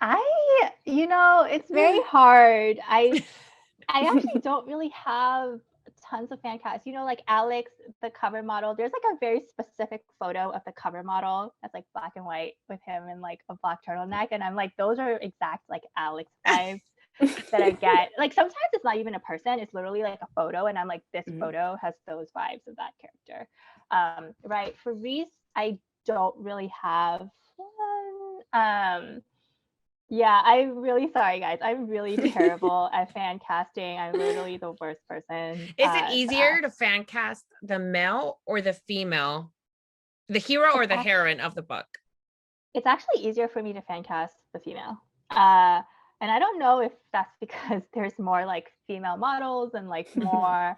it's very hard. I actually don't really have tons of fan casts. Like Alex, the cover model, there's like a very specific photo of the cover model that's like black and white with him in like a black turtleneck, and I'm like, those are exact like Alex vibes that I get. Like sometimes it's not even a person, it's literally like a photo, and I'm like, this photo has those vibes of that character. Right, for Reese, I don't really have one. Yeah, I'm really sorry, guys. I'm really terrible at fan casting. I'm literally the worst person. Is it easier to fan cast the male or the female, the hero or the heroine of the book? It's actually easier for me to fan cast the female. And I don't know if that's because there's more like female models and like more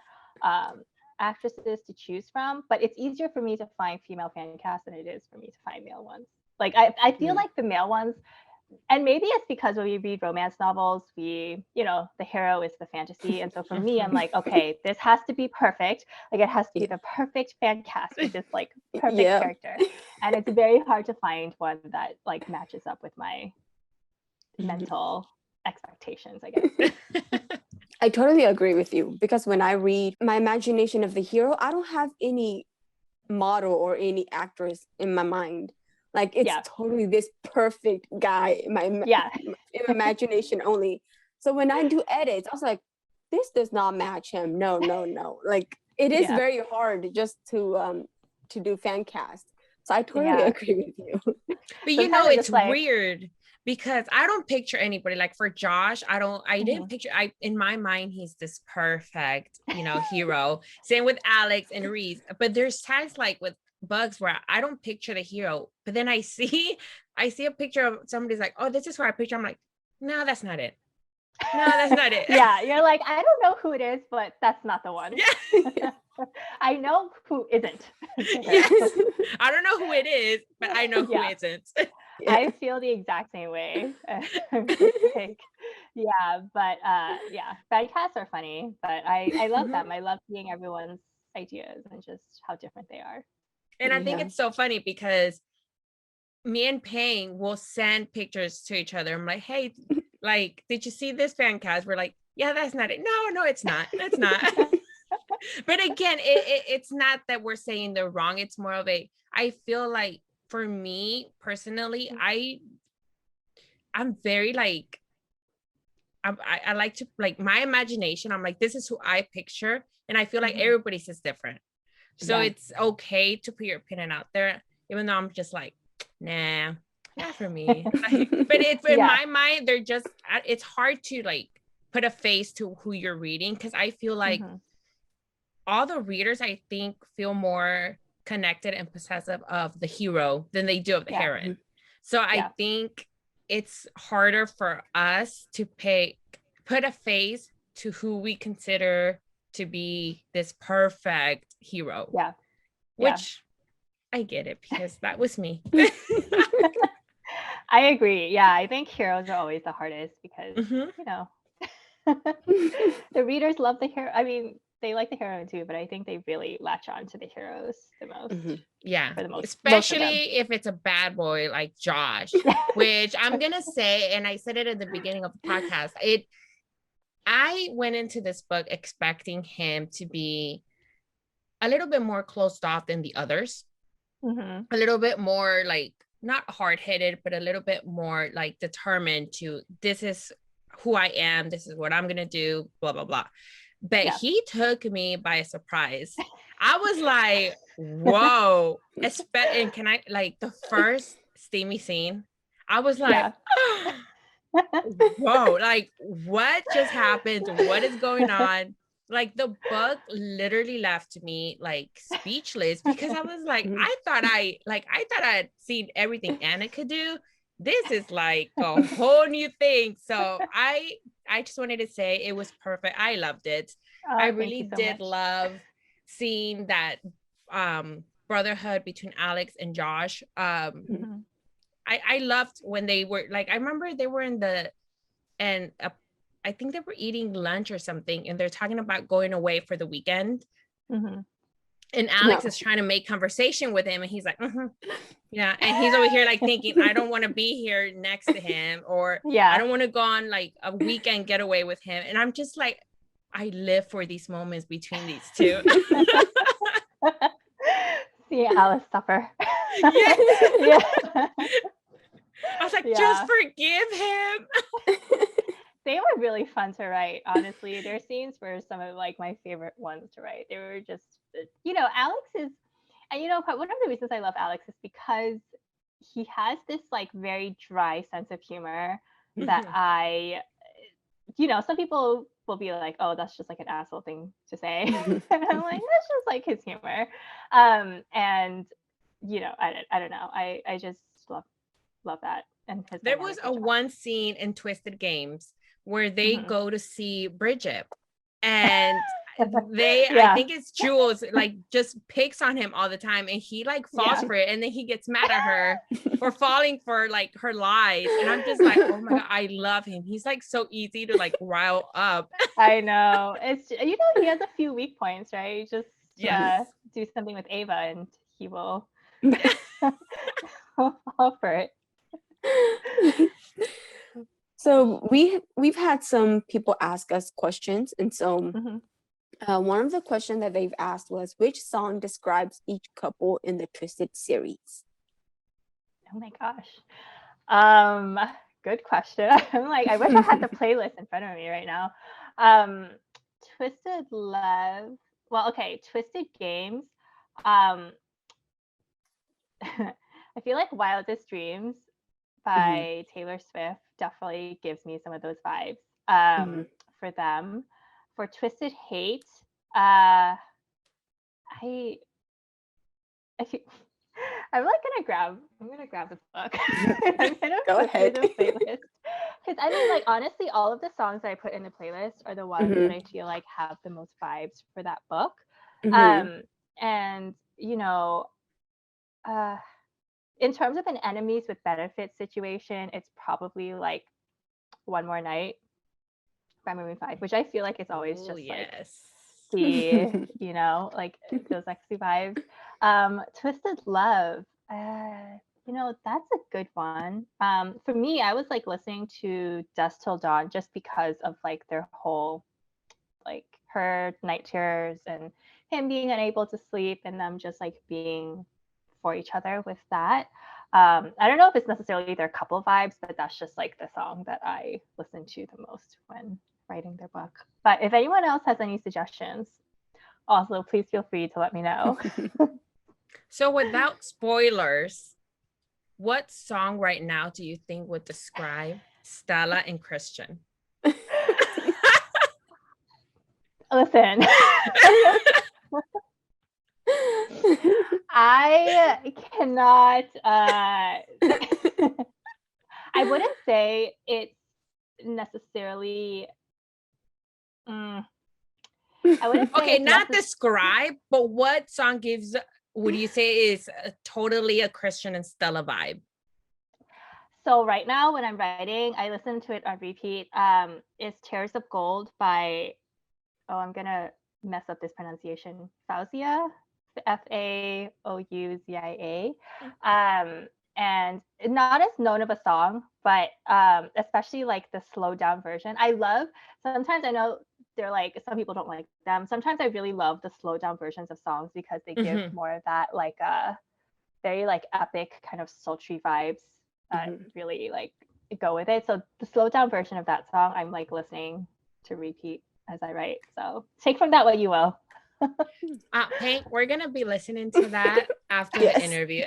actresses to choose from, but it's easier for me to find female fan casts than it is for me to find male ones. Like I feel like the male ones, and maybe it's because when we read romance novels, the hero is the fantasy. And so for me, I'm like, okay, this has to be perfect. Like it has to be the perfect fan cast with this like perfect character. And it's very hard to find one that like matches up with my mental expectations, I guess. I totally agree with you, because when I read my imagination of the hero, I don't have any model or any actress in my mind. Like it's totally this perfect guy in my imagination only. So when I do edits, I was like, this does not match him. No. Like it is very hard just to do fan cast. So I totally agree with you. But it's weird because I don't picture anybody. Like for Josh, I didn't picture, in my mind, he's this perfect, hero. Same with Alex and Reese. But there's times like with books where I don't picture the hero, but then I see a picture of somebody's like, oh, this is who I picture. I'm like, no, that's not it. No, that's not it. Yeah, you're like, I don't know who it is, but that's not the one. Yeah. I know who isn't. Yes. I don't know who it is, but I know who isn't. I feel the exact same way. I'm just like, yeah, but fan casts are funny, but I love them. I love seeing everyone's ideas and just how different they are. And I think it's so funny because me and Payne will send pictures to each other. I'm like, hey, like, did you see this fan cast? We're like, yeah, that's not it. No, it's not. It's not. But again, it's not that we're saying they're wrong. It's more of I feel like for me personally, I'm very like, I like to, like, my imagination, I'm like, this is who I picture. And I feel like everybody's is different. So it's okay to put your opinion out there, even though I'm just like, nah, not for me. But it's in my mind, they're just, it's hard to like put a face to who you're reading, because I feel like all the readers, I think, feel more connected and possessive of the hero than they do of the heroine. So I think it's harder for us to put a face to who we consider to be this perfect hero. Yeah. Which I get it, because that was me. I agree. Yeah, I think heroes are always the hardest because, you know, the readers love the hero. I mean, they like the heroine too, but I think they really latch on to the heroes the most. Yeah, for the most, especially if it's a bad boy like Josh, which I'm gonna say, and I said it at the beginning of the podcast, I went into this book expecting him to be a little bit more closed off than the others, a little bit more like, not hard-headed, but a little bit more like determined to, this is who I am, this is what I'm gonna do, blah blah blah. But he took me by surprise. I was like, whoa. And can I, like, the first steamy scene, I was like, whoa, like, what just happened? What is going on? Like, the book literally left me like speechless, because I was like, I thought I had seen everything Anna could do. This is like a whole new thing. So I just wanted to say it was perfect. I loved it. I really did love seeing that brotherhood between Alex and Josh. I loved when they were like, I remember they were I think they were eating lunch or something, and they're talking about going away for the weekend. And Alex is trying to make conversation with him, and he's like, yeah. And he's over here like thinking, I don't want to be here next to him, or I don't want to go on like a weekend getaway with him. And I'm just like, I live for these moments between these two. See Alice suffer. I was like, just forgive him. They were really fun to write, honestly. Their scenes were some of like my favorite ones to write. They were just, you know, Alex is, and you know, one of the reasons I love Alex is because he has this like very dry sense of humor that you know, some people will be like, oh, that's just like an asshole thing to say. And I'm like, that's just like his humor. And, you know, I don't know. I just love that. And there was one scene in Twisted Games where they go to see Bridget, and I think it's Jules, like, just picks on him all the time, and he like falls for it, and then he gets mad at her for falling for like her lies. And I'm just like, oh my God, I love him. He's like so easy to like rile up. I know. It's, you know, he has a few weak points, right? Just do something with Ava and he will fall for it. So we've had some people ask us questions, and so one of the questions that they've asked was, which song describes each couple in the Twisted series? Oh my gosh. Good question. I'm like, I wish I had the playlist in front of me right now. Twisted Love. Well, okay, Twisted Games. I feel like Wildest Dreams by Taylor Swift definitely gives me some of those vibes for them. For Twisted Hate, I I'm like I'm gonna grab this book. I'm gonna Go flip through ahead. the playlist. Because I mean, like, honestly, all of the songs that I put in the playlist are the ones that I feel like have the most vibes for that book. And you know, in terms of an enemies with benefits situation, it's probably like One More Night by Maroon 5, which I feel like is always just like the, you know, like those sexy vibes. Twisted Love, you know, that's a good one. For me, I was like listening to Dusk Till Dawn just because of like their whole, like her night terrors and him being unable to sleep and them just like being for each other with that. I don't know if it's necessarily their couple vibes, but that's just like the song that I listen to the most when writing their book. But if anyone else has any suggestions, also please feel free to let me know. So without spoilers, what song right now do you think would describe Stella and Christian? Listen. I cannot I wouldn't say it's necessarily I wouldn't say Okay, it's not describe, but what song would you say is totally a Christian and Stella vibe? So right now when I'm writing, I listen to it on repeat. It's Tears of Gold by, oh, I'm gonna mess up this pronunciation, Fauzia, Faouzia. And not as known of a song, but especially like the slowed down version. I love, sometimes I know they're like, some people don't like them. Sometimes I really love the slowed down versions of songs because they give more of that like very like epic kind of sultry vibes that really like go with it. So the slowed down version of that song, I'm like listening to repeat as I write. So take from that what you will. Pink, we're gonna be listening to that after the interview.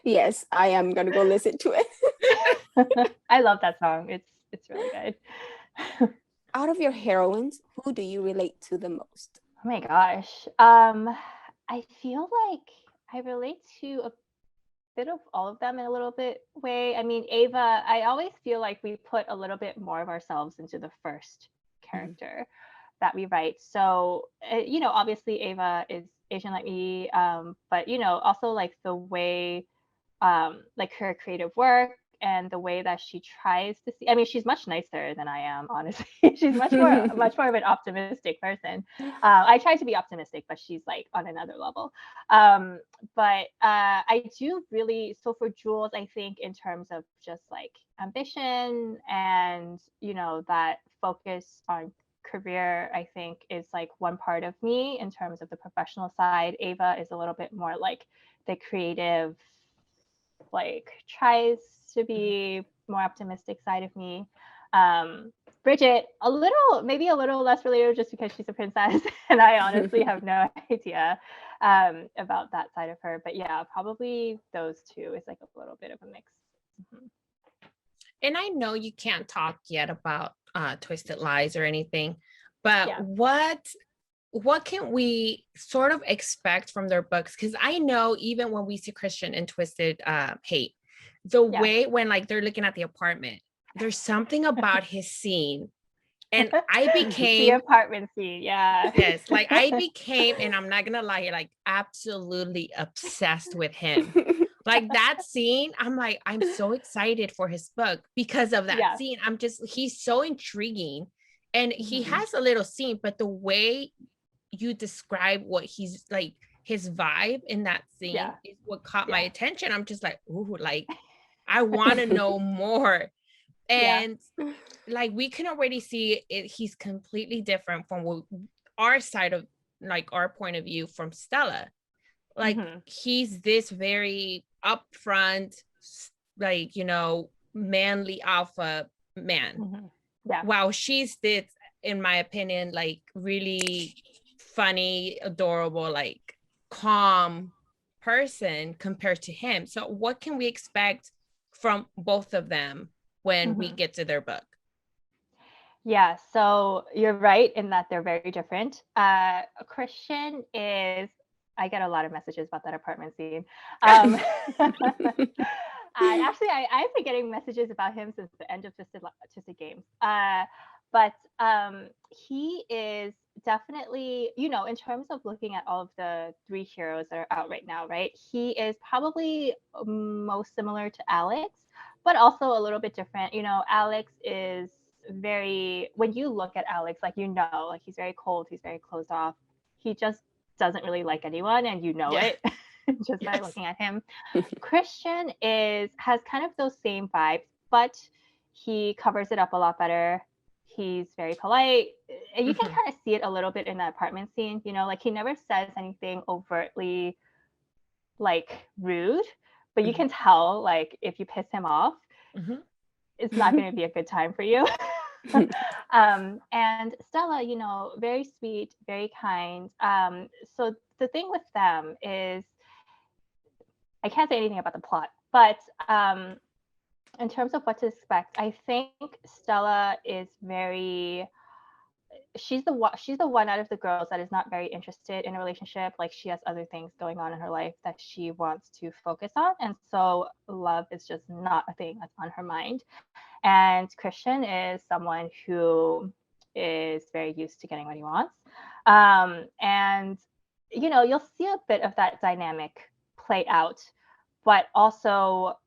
Yes, I am gonna go listen to it. I love that song. It's really good. Out of your heroines, who do you relate to the most? Oh my gosh. I feel like I relate to a bit of all of them in a little bit way. I mean, Ava, I always feel like we put a little bit more of ourselves into the first character that we write. So, you know, obviously Ava is Asian like me, but, you know, also like the way, like her creative work and the way that she tries to see. I mean, she's much nicer than I am, honestly. She's much more of an optimistic person. I try to be optimistic, but she's like on another level. But I do really, so for Jules, I think in terms of just like ambition and, you know, that focus on career, I think is like one part of me in terms of the professional side. Ava is a little bit more like the creative, like tries to be more optimistic side of me. Bridget, maybe a little less related just because she's a princess and I honestly have no idea about that side of her. But yeah, probably those two is like a little bit of a mix. And I know you can't talk yet about Twisted Lies or anything, but what can we sort of expect from their books? Because I know even when we see Christian in Twisted Hate, the way when like they're looking at the apartment, there's something about his scene. And I became the apartment scene, yes, like I became, and I'm not gonna lie, like absolutely obsessed with him. Like that scene, I'm like, I'm so excited for his book because of that scene. He's so intriguing. And he has a little scene, but the way you describe what he's like, his vibe in that scene is what caught my attention. I'm just like, ooh, like I want to know more. And like we can already see it, he's completely different from what our side of like our point of view from Stella. Like he's this very upfront, like, you know, manly alpha man. While she's this, in my opinion, like really funny, adorable, like calm person compared to him. So what can we expect from both of them when we get to their book? Yeah, so you're right in that they're very different. Christian is I get a lot of messages about that apartment scene. And actually, I've been getting messages about him since the end of Twisted Games. But he is definitely, you know, in terms of looking at all of the 3 heroes that are out right now, right? He is probably most similar to Alex, but also a little bit different. You know, Alex is very, when you look at Alex, like, you know, like he's very cold, he's very closed off. He just doesn't really like anyone, and you know it just by looking at him. Christian has kind of those same vibes, but he covers it up a lot better. He's very polite, and you can kind of see it a little bit in the apartment scene. You know, like he never says anything overtly like rude, but you can tell like if you piss him off, it's not going to be a good time for you. And Stella, you know, very sweet, very kind. So the thing with them is, I can't say anything about the plot, but in terms of what to expect, I think Stella is very, she's the one out of the girls that is not very interested in a relationship. Like, she has other things going on in her life that she wants to focus on, and so love is just not a thing that's on her mind. And Christian is someone who is very used to getting what he wants. And, you know, you'll see a bit of that dynamic play out, but also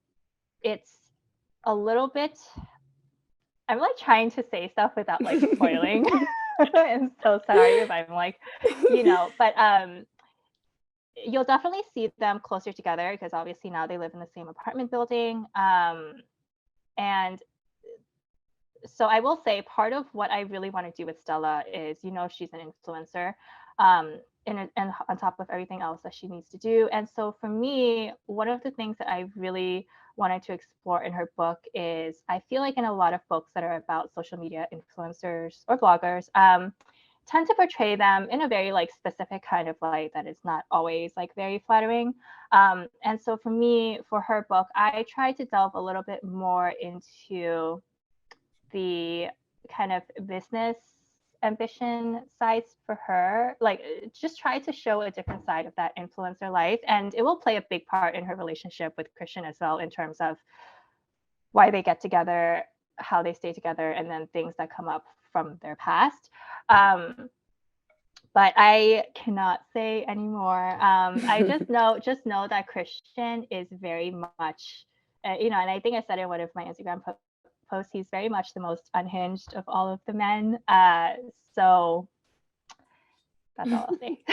it's a little bit, I'm like trying to say stuff without like spoiling. I'm so sorry if I'm like, you know, but you'll definitely see them closer together because obviously now they live in the same apartment building. And so I will say part of what I really want to do with Stella is, you know, she's an influencer, and on top of everything else that she needs to do. And so for me, one of the things that I really wanted to explore in her book is, I feel like in a lot of books that are about social media influencers or bloggers, tend to portray them in a very like specific kind of light that is not always like very flattering. And so for me, for her book, I tried to delve a little bit more into the kind of business ambition sides for her, like just try to show a different side of that influencer life. And it will play a big part in her relationship with Christian as well, in terms of why they get together, how they stay together, and then things that come up from their past. But I cannot say anymore. I just know that Christian is very much, you know, and I think I said in one of my Instagram posts, he's very much the most unhinged of all of the men. So that's all I'll say.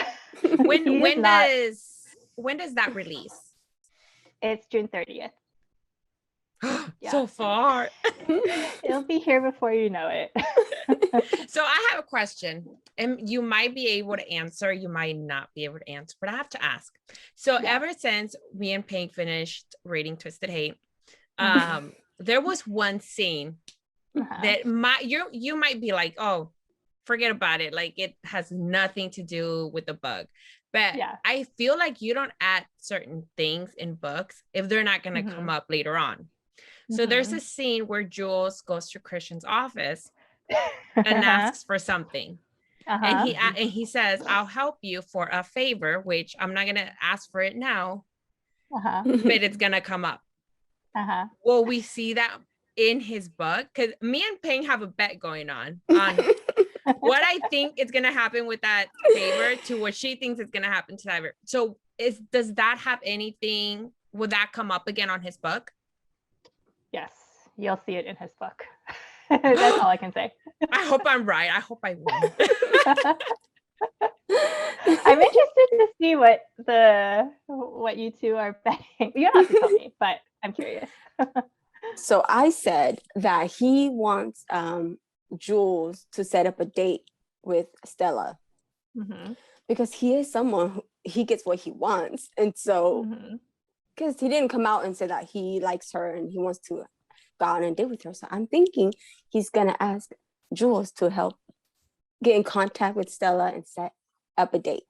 When does that release? It's June 30th. Yeah. So far. It'll be here before you know it. So I have a question, and you might be able to answer, you might not be able to answer, but I have to ask. So ever since me and Pink finished reading Twisted Hate, there was one scene that you might be like, oh, forget about it, like it has nothing to do with the book. But I feel like you don't add certain things in books if they're not going to come up later on. So there's a scene where Jules goes to Christian's office and asks for something. And he says, I'll help you for a favor, which I'm not going to ask for it now, but it's going to come up. Well, we see that in his book, because me and Ping have a bet going on what I think is going to happen with that favor to what she thinks is going to happen to that favor. So does that have anything, will that come up again on his book? Yes, you'll see it in his book. That's all I can say. I hope I'm right. I hope I win. I'm interested to see what you two are betting. You don't have to tell me, but I'm curious. So I said that he wants Jules to set up a date with Stella, because he is someone who, he gets what he wants. And so because he didn't come out and say that he likes her and he wants to go out and date with her. So I'm thinking he's going to ask Jules to help get in contact with Stella and set up a date.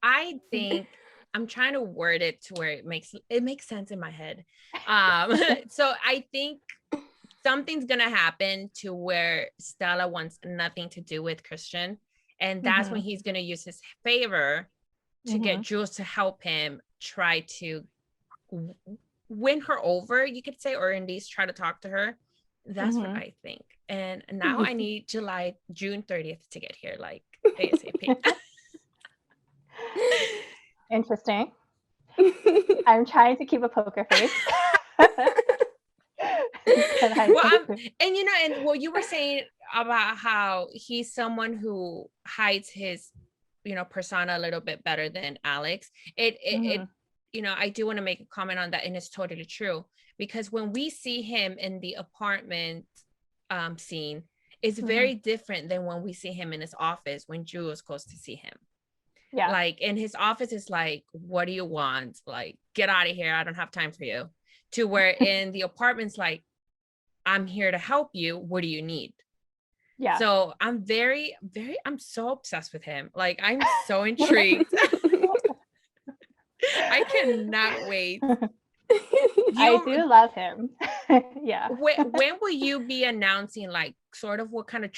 I think I'm trying to word it to where it makes sense in my head. So I think something's going to happen to where Stella wants nothing to do with Christian. And that's when he's going to use his favor to get Jules to help him try to win her over, you could say, or at least try to talk to her. That's what I think. And now I need June 30th to get here, like ASAP. Interesting. I'm trying to keep a poker face. And you were saying about how he's someone who hides his, persona a little bit better than Alex. It I do want to make a comment on that, and it's totally true, because when we see him in the apartment scene, it's very different than when we see him in his office when Jules goes to see him. Yeah. Like in his office is like, what do you want? Like, get out of here. I don't have time for you. To where in the apartment's like, I'm here to help you. What do you need? Yeah. So I'm I'm so obsessed with him. Like, I'm so intrigued. I cannot wait. I do love him. Yeah. When will you be announcing, like, sort of what kind of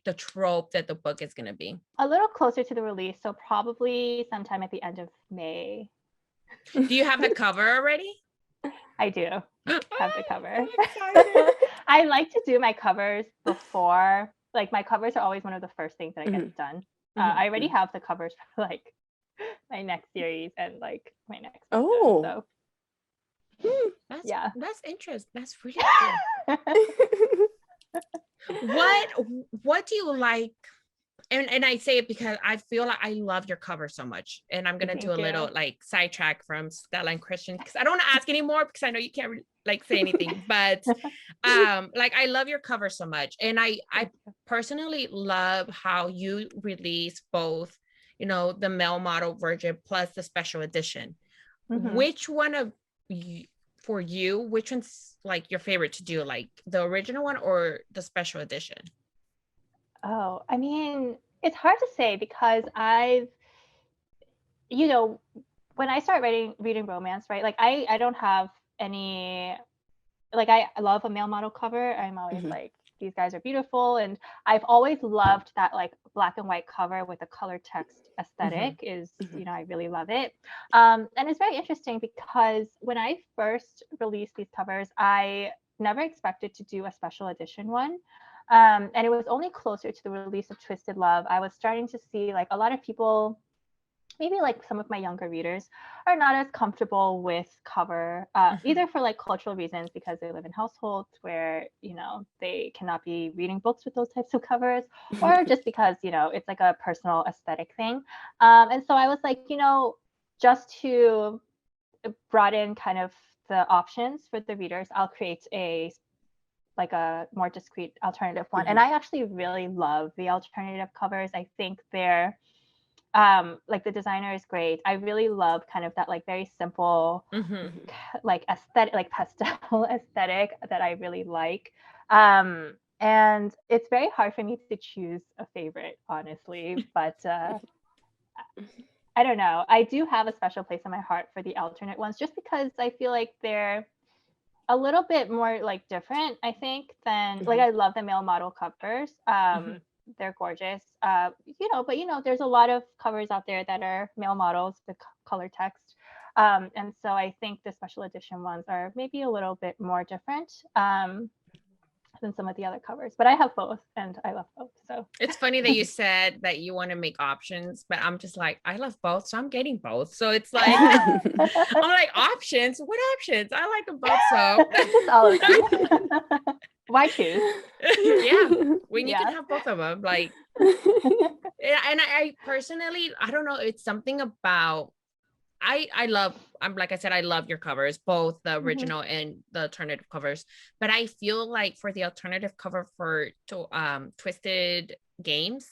the trope that the book is going to be? A little closer to the release, so probably sometime at the end of May. Do you have the cover already? I do have the cover. I like to do my covers before, like my covers are always one of the first things that I get done. I already have the covers for like my next series and like my next book, so. That's interesting. That's really cool. What do you like? And I say it because I feel like I love your cover so much, and I'm gonna do a little like sidetrack from Stella and Christian, because I don't want to ask anymore because I know you can't really, like, say anything, but like, I love your cover so much, and I personally love how you release both, the male model version plus the special edition. Which one of for you, which one's like your favorite to do, like the original one or the special edition? Oh, I mean, it's hard to say because I've, when I start reading romance, right? Like I don't have any, like I love a male model cover. I'm always like, these guys are beautiful. And I've always loved that like black and white cover with a color text aesthetic is, I really love it. And it's very interesting because when I first released these covers, I never expected to do a special edition one. And it was only closer to the release of Twisted Love, I was starting to see like a lot of people, maybe like some of my younger readers, are not as comfortable with cover, either for like cultural reasons because they live in households where, they cannot be reading books with those types of covers, or just because, it's like a personal aesthetic thing. And so I was like, just to broaden kind of the options for the readers, I'll create a more discreet alternative one. And I actually really love the alternative covers. I think they're like the designer is great. I really love kind of that like very simple like aesthetic, like pastel aesthetic that I really like. And it's very hard for me to choose a favorite, honestly, but I don't know. I do have a special place in my heart for the alternate ones just because I feel like they're a little bit more like different, I think, than like I love the male model covers. They're gorgeous. But there's a lot of covers out there that are male models with color text. And so I think the special edition ones are maybe a little bit more different than some of the other covers, but I have both and I love both. So it's funny that you said that you want to make options, but I'm just like, I love both, so I'm getting both. So it's like I'm like, options? What options? I like them both, so just all of them. Why choose? Yeah, when you can have both of them, like. And I personally, I don't know, it's something about like I said, I love your covers, both the original and the alternative covers. But I feel like for the alternative cover for Twisted Games,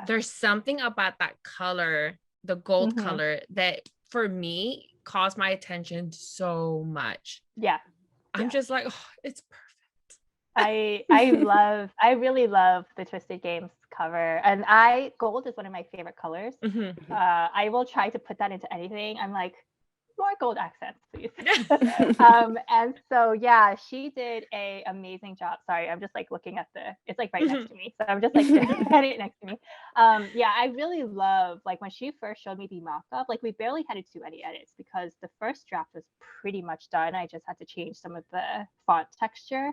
there's something about that color, the gold color, that for me calls my attention so much. Yeah. I'm just like, oh, it's perfect. I really love the Twisted Games cover, and gold is one of my favorite colors. I will try to put that into anything. I'm like, more gold accents, please. And so yeah, she did a amazing job. Sorry, I'm just like looking at it's like right next to me, so I'm just like at it next to me. Yeah, I really love, like, when she first showed me the mock-up, like we barely had to do any edits because the first draft was pretty much done. I just had to change some of the font texture,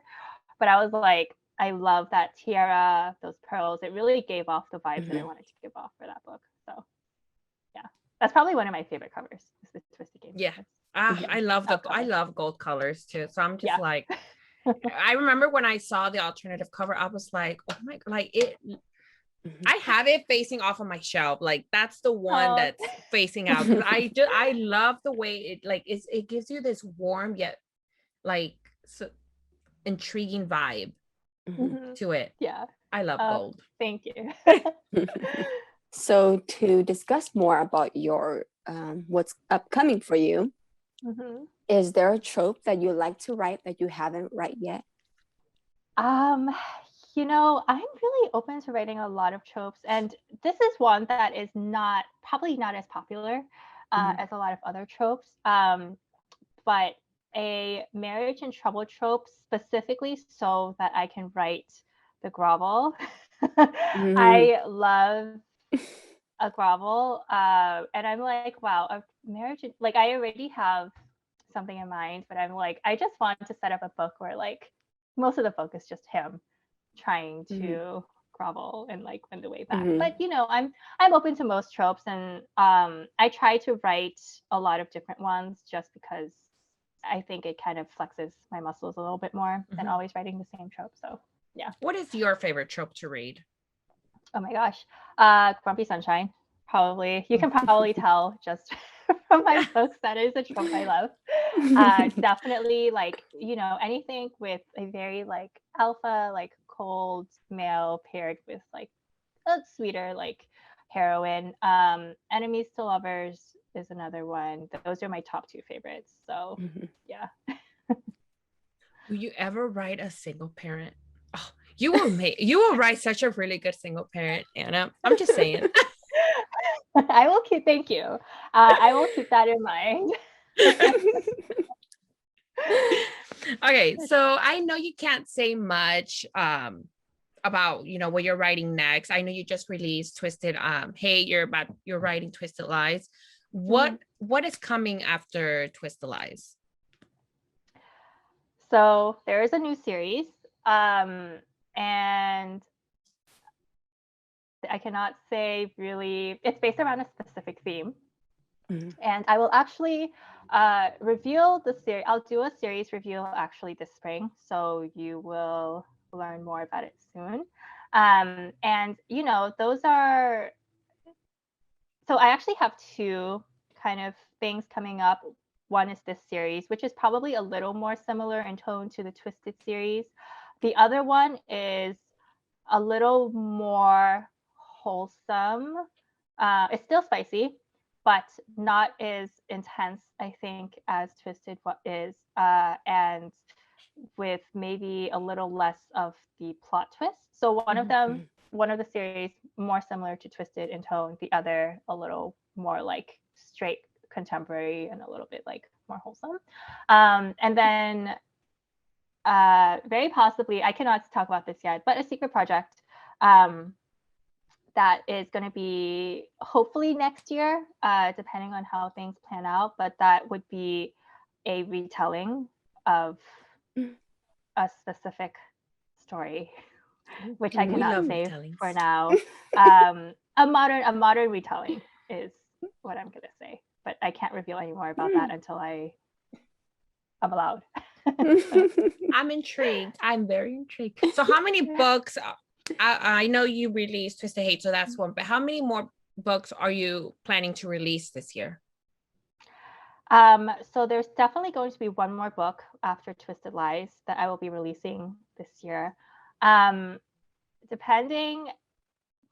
but I was like, I love that tiara, those pearls. It really gave off the vibes that I wanted to give off for that book. So yeah, that's probably one of my favorite covers, is the Twisted Game. Yeah. I love gold colors too. So I'm just like, I remember when I saw the alternative cover, I was like, oh my God, like it. I have it facing off of my shelf. Like that's the one that's facing out. I love the way it like it gives you this warm yet like intriguing vibe to it. Yeah. I love gold. Thank you. So to discuss more about your what's upcoming for you, is there a trope that you like to write that you haven't write yet? You know, I'm really open to writing a lot of tropes, and this is one that is probably not as popular as a lot of other tropes. But a marriage and trouble trope specifically so that I can write the grovel. I love a grovel, and I'm like, wow, a marriage, like I already have something in mind, but I'm like, I just want to set up a book where like most of the book is just him trying to grovel and like win the way back. But you know, I'm open to most tropes, and I try to write a lot of different ones just because I think it kind of flexes my muscles a little bit more than always writing the same trope. So yeah. What is your favorite trope to read? Oh my gosh. Grumpy Sunshine. Probably. You can probably tell just from my books that is a trope I love. Definitely, like, you know, anything with a very like alpha, like cold male paired with like a sweeter like heroine. Enemies to lovers is another one. Those are my top two favorites. So yeah. Will you ever write a single parent? Oh, you will write such a really good single parent, Anna. I'm just saying. I will keep. Thank you. I will keep that in mind. Okay, so I know you can't say much about, you know, what you're writing next. I know you just released Twisted. Hey, you're writing Twisted Lies. What is coming after Twisted Lies? So there is a new series, and I cannot say really. It's based around a specific theme, and I will actually reveal the series. I'll do a series reveal actually this spring, so you will learn more about it soon. And you know, those are. So I actually have two kind of things coming up. One is this series, which is probably a little more similar in tone to the Twisted series. The other one is a little more wholesome. It's still spicy, but not as intense, I think, as Twisted is, and with maybe a little less of the plot twist. So one of the series more similar to Twisted in tone, the other a little more like straight contemporary and a little bit like more wholesome. And then very possibly, I cannot talk about this yet, but a secret project that is going to be hopefully next year, depending on how things plan out, but that would be a retelling of a specific story, which I cannot say for now. A modern retelling is what I'm gonna say, but I can't reveal any more about that until I'm allowed. I'm intrigued. I'm very intrigued. So how many books? I know you released Twisted Hate, so that's one. But how many more books are you planning to release this year? So there's definitely going to be one more book after Twisted Lies that I will be releasing this year. Depending,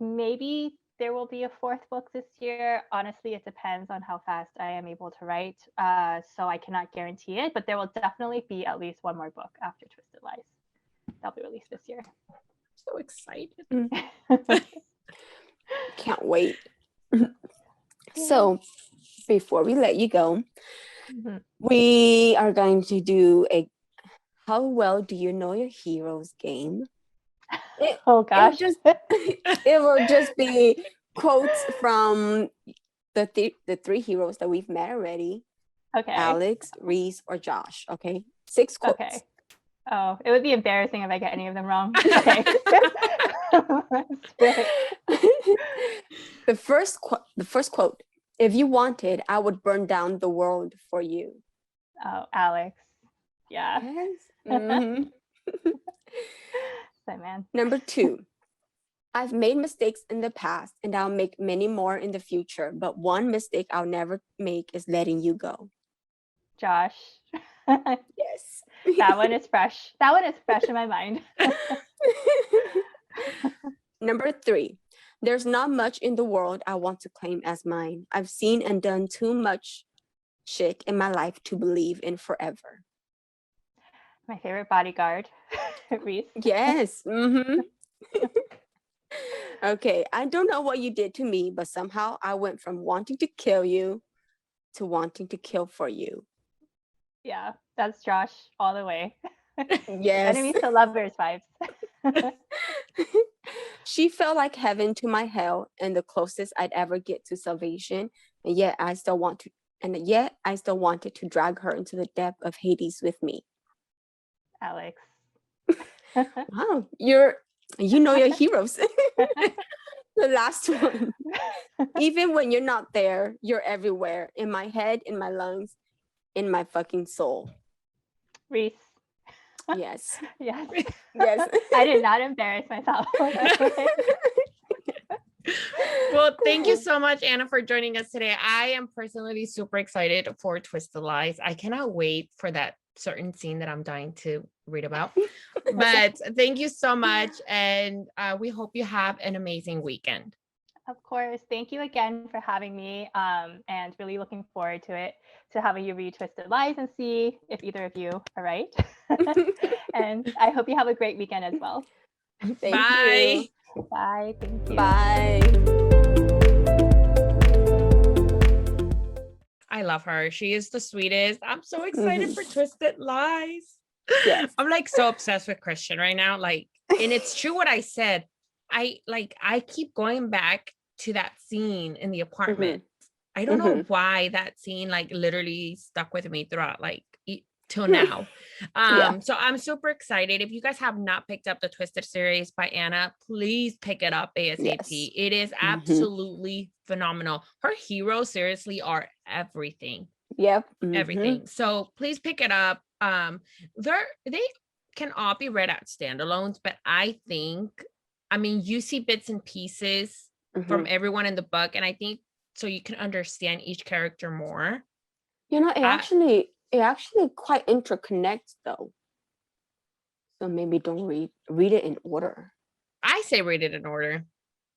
maybe there will be a fourth book this year. Honestly, it depends on how fast I am able to write. So I cannot guarantee it, but there will definitely be at least one more book after Twisted Lies that'll be released this year. So excited. Can't wait. So before we let you go, We are going to do a how well do you know your heroes game. Oh gosh. It will just be quotes from the three heroes that we've met already. Okay. Alex, Reese, or Josh. Okay. 6 quotes. Okay. Oh, it would be embarrassing if I get any of them wrong. Okay. The first quote. If you wanted, I would burn down the world for you. Oh, Alex. Yeah. Yes. Mm-hmm. So, man. Number 2. I've made mistakes in the past and I'll make many more in the future, but one mistake I'll never make is letting you go. Josh. Yes. That one is fresh. That one is fresh in my mind. Number 3. There's not much in the world I want to claim as mine. I've seen and done too much shit in my life to believe in forever. My favorite bodyguard, Reese. Yes. Mm-hmm. Okay, I don't know what you did to me, but somehow I went from wanting to kill you to wanting to kill for you. Yeah, that's Josh all the way. Yes. Enemies to lovers vibes. She felt like heaven to my hell and the closest I'd ever get to salvation, and yet I still wanted to drag her into the depth of Hades with me. Alex. Wow, you know your heroes. The last one. Even when you're not there, you're everywhere. In my head, in my lungs, in my fucking soul. Reese. Yes. Yes. Yes. I did not embarrass myself. Well, thank you so much, Anna, for joining us today. I am personally super excited for Twisted Lies. I cannot wait for that certain scene that I'm dying to read about. But thank you so much. And we hope you have an amazing weekend. Of course. Thank you again for having me. And really looking forward to it, to having you read Twisted Lies and see if either of you are right. And I hope you have a great weekend as well. Bye. Bye. Thank you. Bye. I love her. She is the sweetest. I'm so excited for Twisted Lies. Yes. I'm like so obsessed with Christian right now. Like, and it's true what I said. I keep going back to that scene in the apartment. I don't know why that scene like literally stuck with me throughout like till now. So I'm super excited. If you guys have not picked up the Twisted series by Anna, please pick it up ASAP. Yes. It is absolutely phenomenal. Her heroes seriously are everything. Yep. Everything. So please pick it up. They can all be read as standalones, but I mean, you see bits and pieces from everyone in the book, and I think so you can understand each character more. You know, it actually quite interconnects though. So maybe don't read it in order. I say read it in order.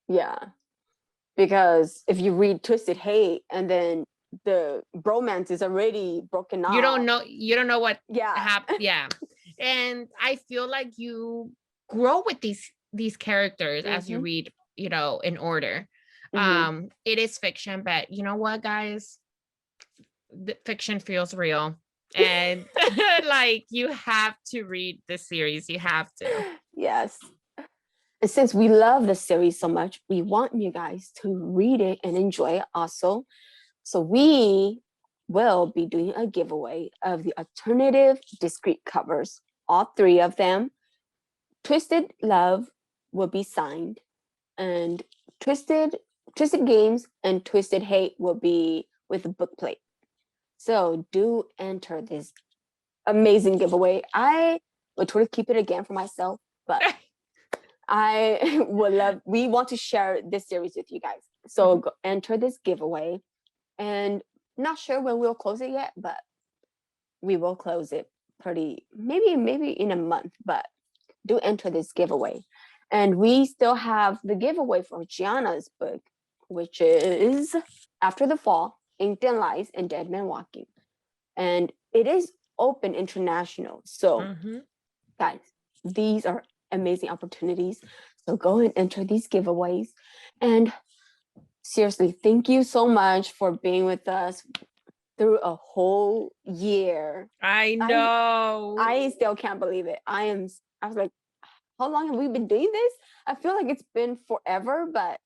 Yeah. Because if you read Twisted Hate and then the bromance is already broken off. You don't know what happened. Yeah. And I feel like you grow with these characters as you read, in order. It is fiction, but you know what, guys? The fiction feels real. And like you have to read the series. You have to. Yes. And since we love the series so much, we want you guys to read it and enjoy it also. So we will be doing a giveaway of the alternative discrete covers, all 3 of them. Twisted Love will be signed, and Twisted Games and Twisted Hate will be with a book plate. So do enter this amazing giveaway. I would totally keep it again for myself, but we want to share this series with you guys. So go enter this giveaway, and not sure when we'll close it yet, but we will close it maybe in a month, but do enter this giveaway. And we still have the giveaway for Gianna's book, which is After the Fall, Inked and Lies, and Dead Man Walking. And it is open international. So guys, these are amazing opportunities. So go and enter these giveaways. And seriously, thank you so much for being with us. through a whole year. I know. I still can't believe it. I was like, how long have we been doing this? I feel like it's been forever, but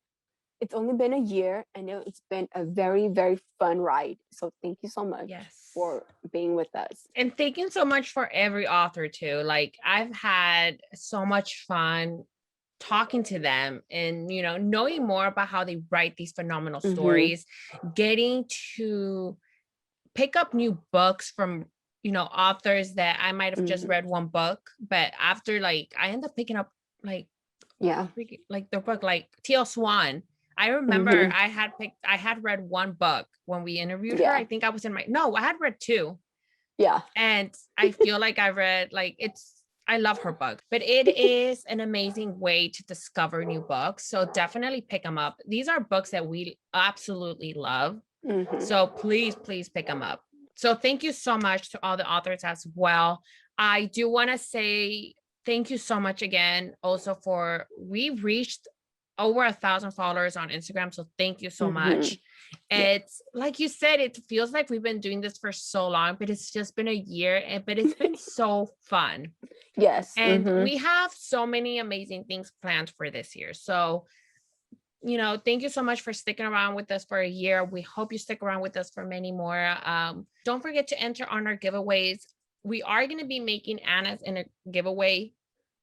it's only been a year. I know it's been a very, very fun ride. So thank you so much for being with us. And thank you so much for every author too. Like, I've had so much fun talking to them and, you know, knowing more about how they write these phenomenal stories, getting to pick up new books from, you know, authors that I might have just read one book, but after, like, I end up picking up like their book, like T.L. Swan. I remember I had read one book when we interviewed her. I think I was I had read two. Yeah. And I feel like I read, like, I love her book, but it is an amazing way to discover new books. So definitely pick them up. These are books that we absolutely love. So please, please pick them up. So thank you so much to all the authors as well. I do want to say thank you so much again also we reached over 1,000 followers on Instagram. So thank you so much. It's like you said, it feels like we've been doing this for so long, but it's just been a year, but it's been so fun. Yes. And we have so many amazing things planned for this year. So, you know, thank you so much for sticking around with us for a year. We hope you stick around with us for many more. Don't forget to enter on our giveaways. We are going to be making Anna's in a giveaway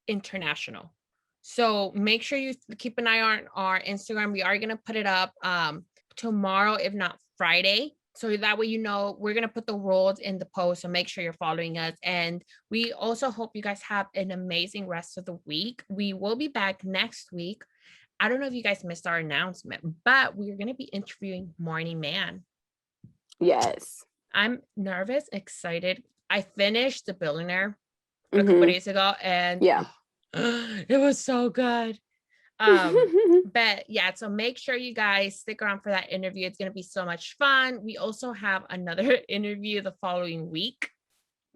international. So make sure you keep an eye on our Instagram. We are going to put it up tomorrow, if not Friday. So that way, you know, we're going to put the rules in the post. So make sure you're following us. And we also hope you guys have an amazing rest of the week. We will be back next week. I don't know if you guys missed our announcement, but we're going to be interviewing Morning Man. Yes. I'm nervous, excited. I finished The Billionaire a couple days ago, and it was so good. But yeah, so make sure you guys stick around for that interview. It's going to be so much fun. We also have another interview the following week.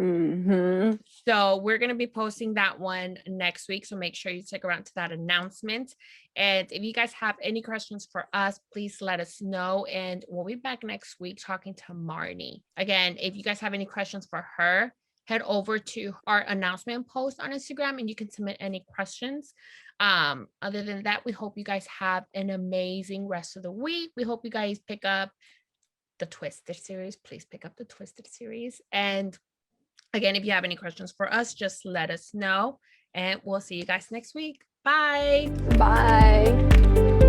So we're going to be posting that one next week. So make sure you stick around to that announcement. And if you guys have any questions for us, please let us know. And we'll be back next week talking to Marnie. Again, if you guys have any questions for her, head over to our announcement post on Instagram and you can submit any questions. Other than that, we hope you guys have an amazing rest of the week. We hope you guys pick up the Twisted series. Please pick up the Twisted series. And again, if you have any questions for us, just let us know. And we'll see you guys next week. Bye. Bye.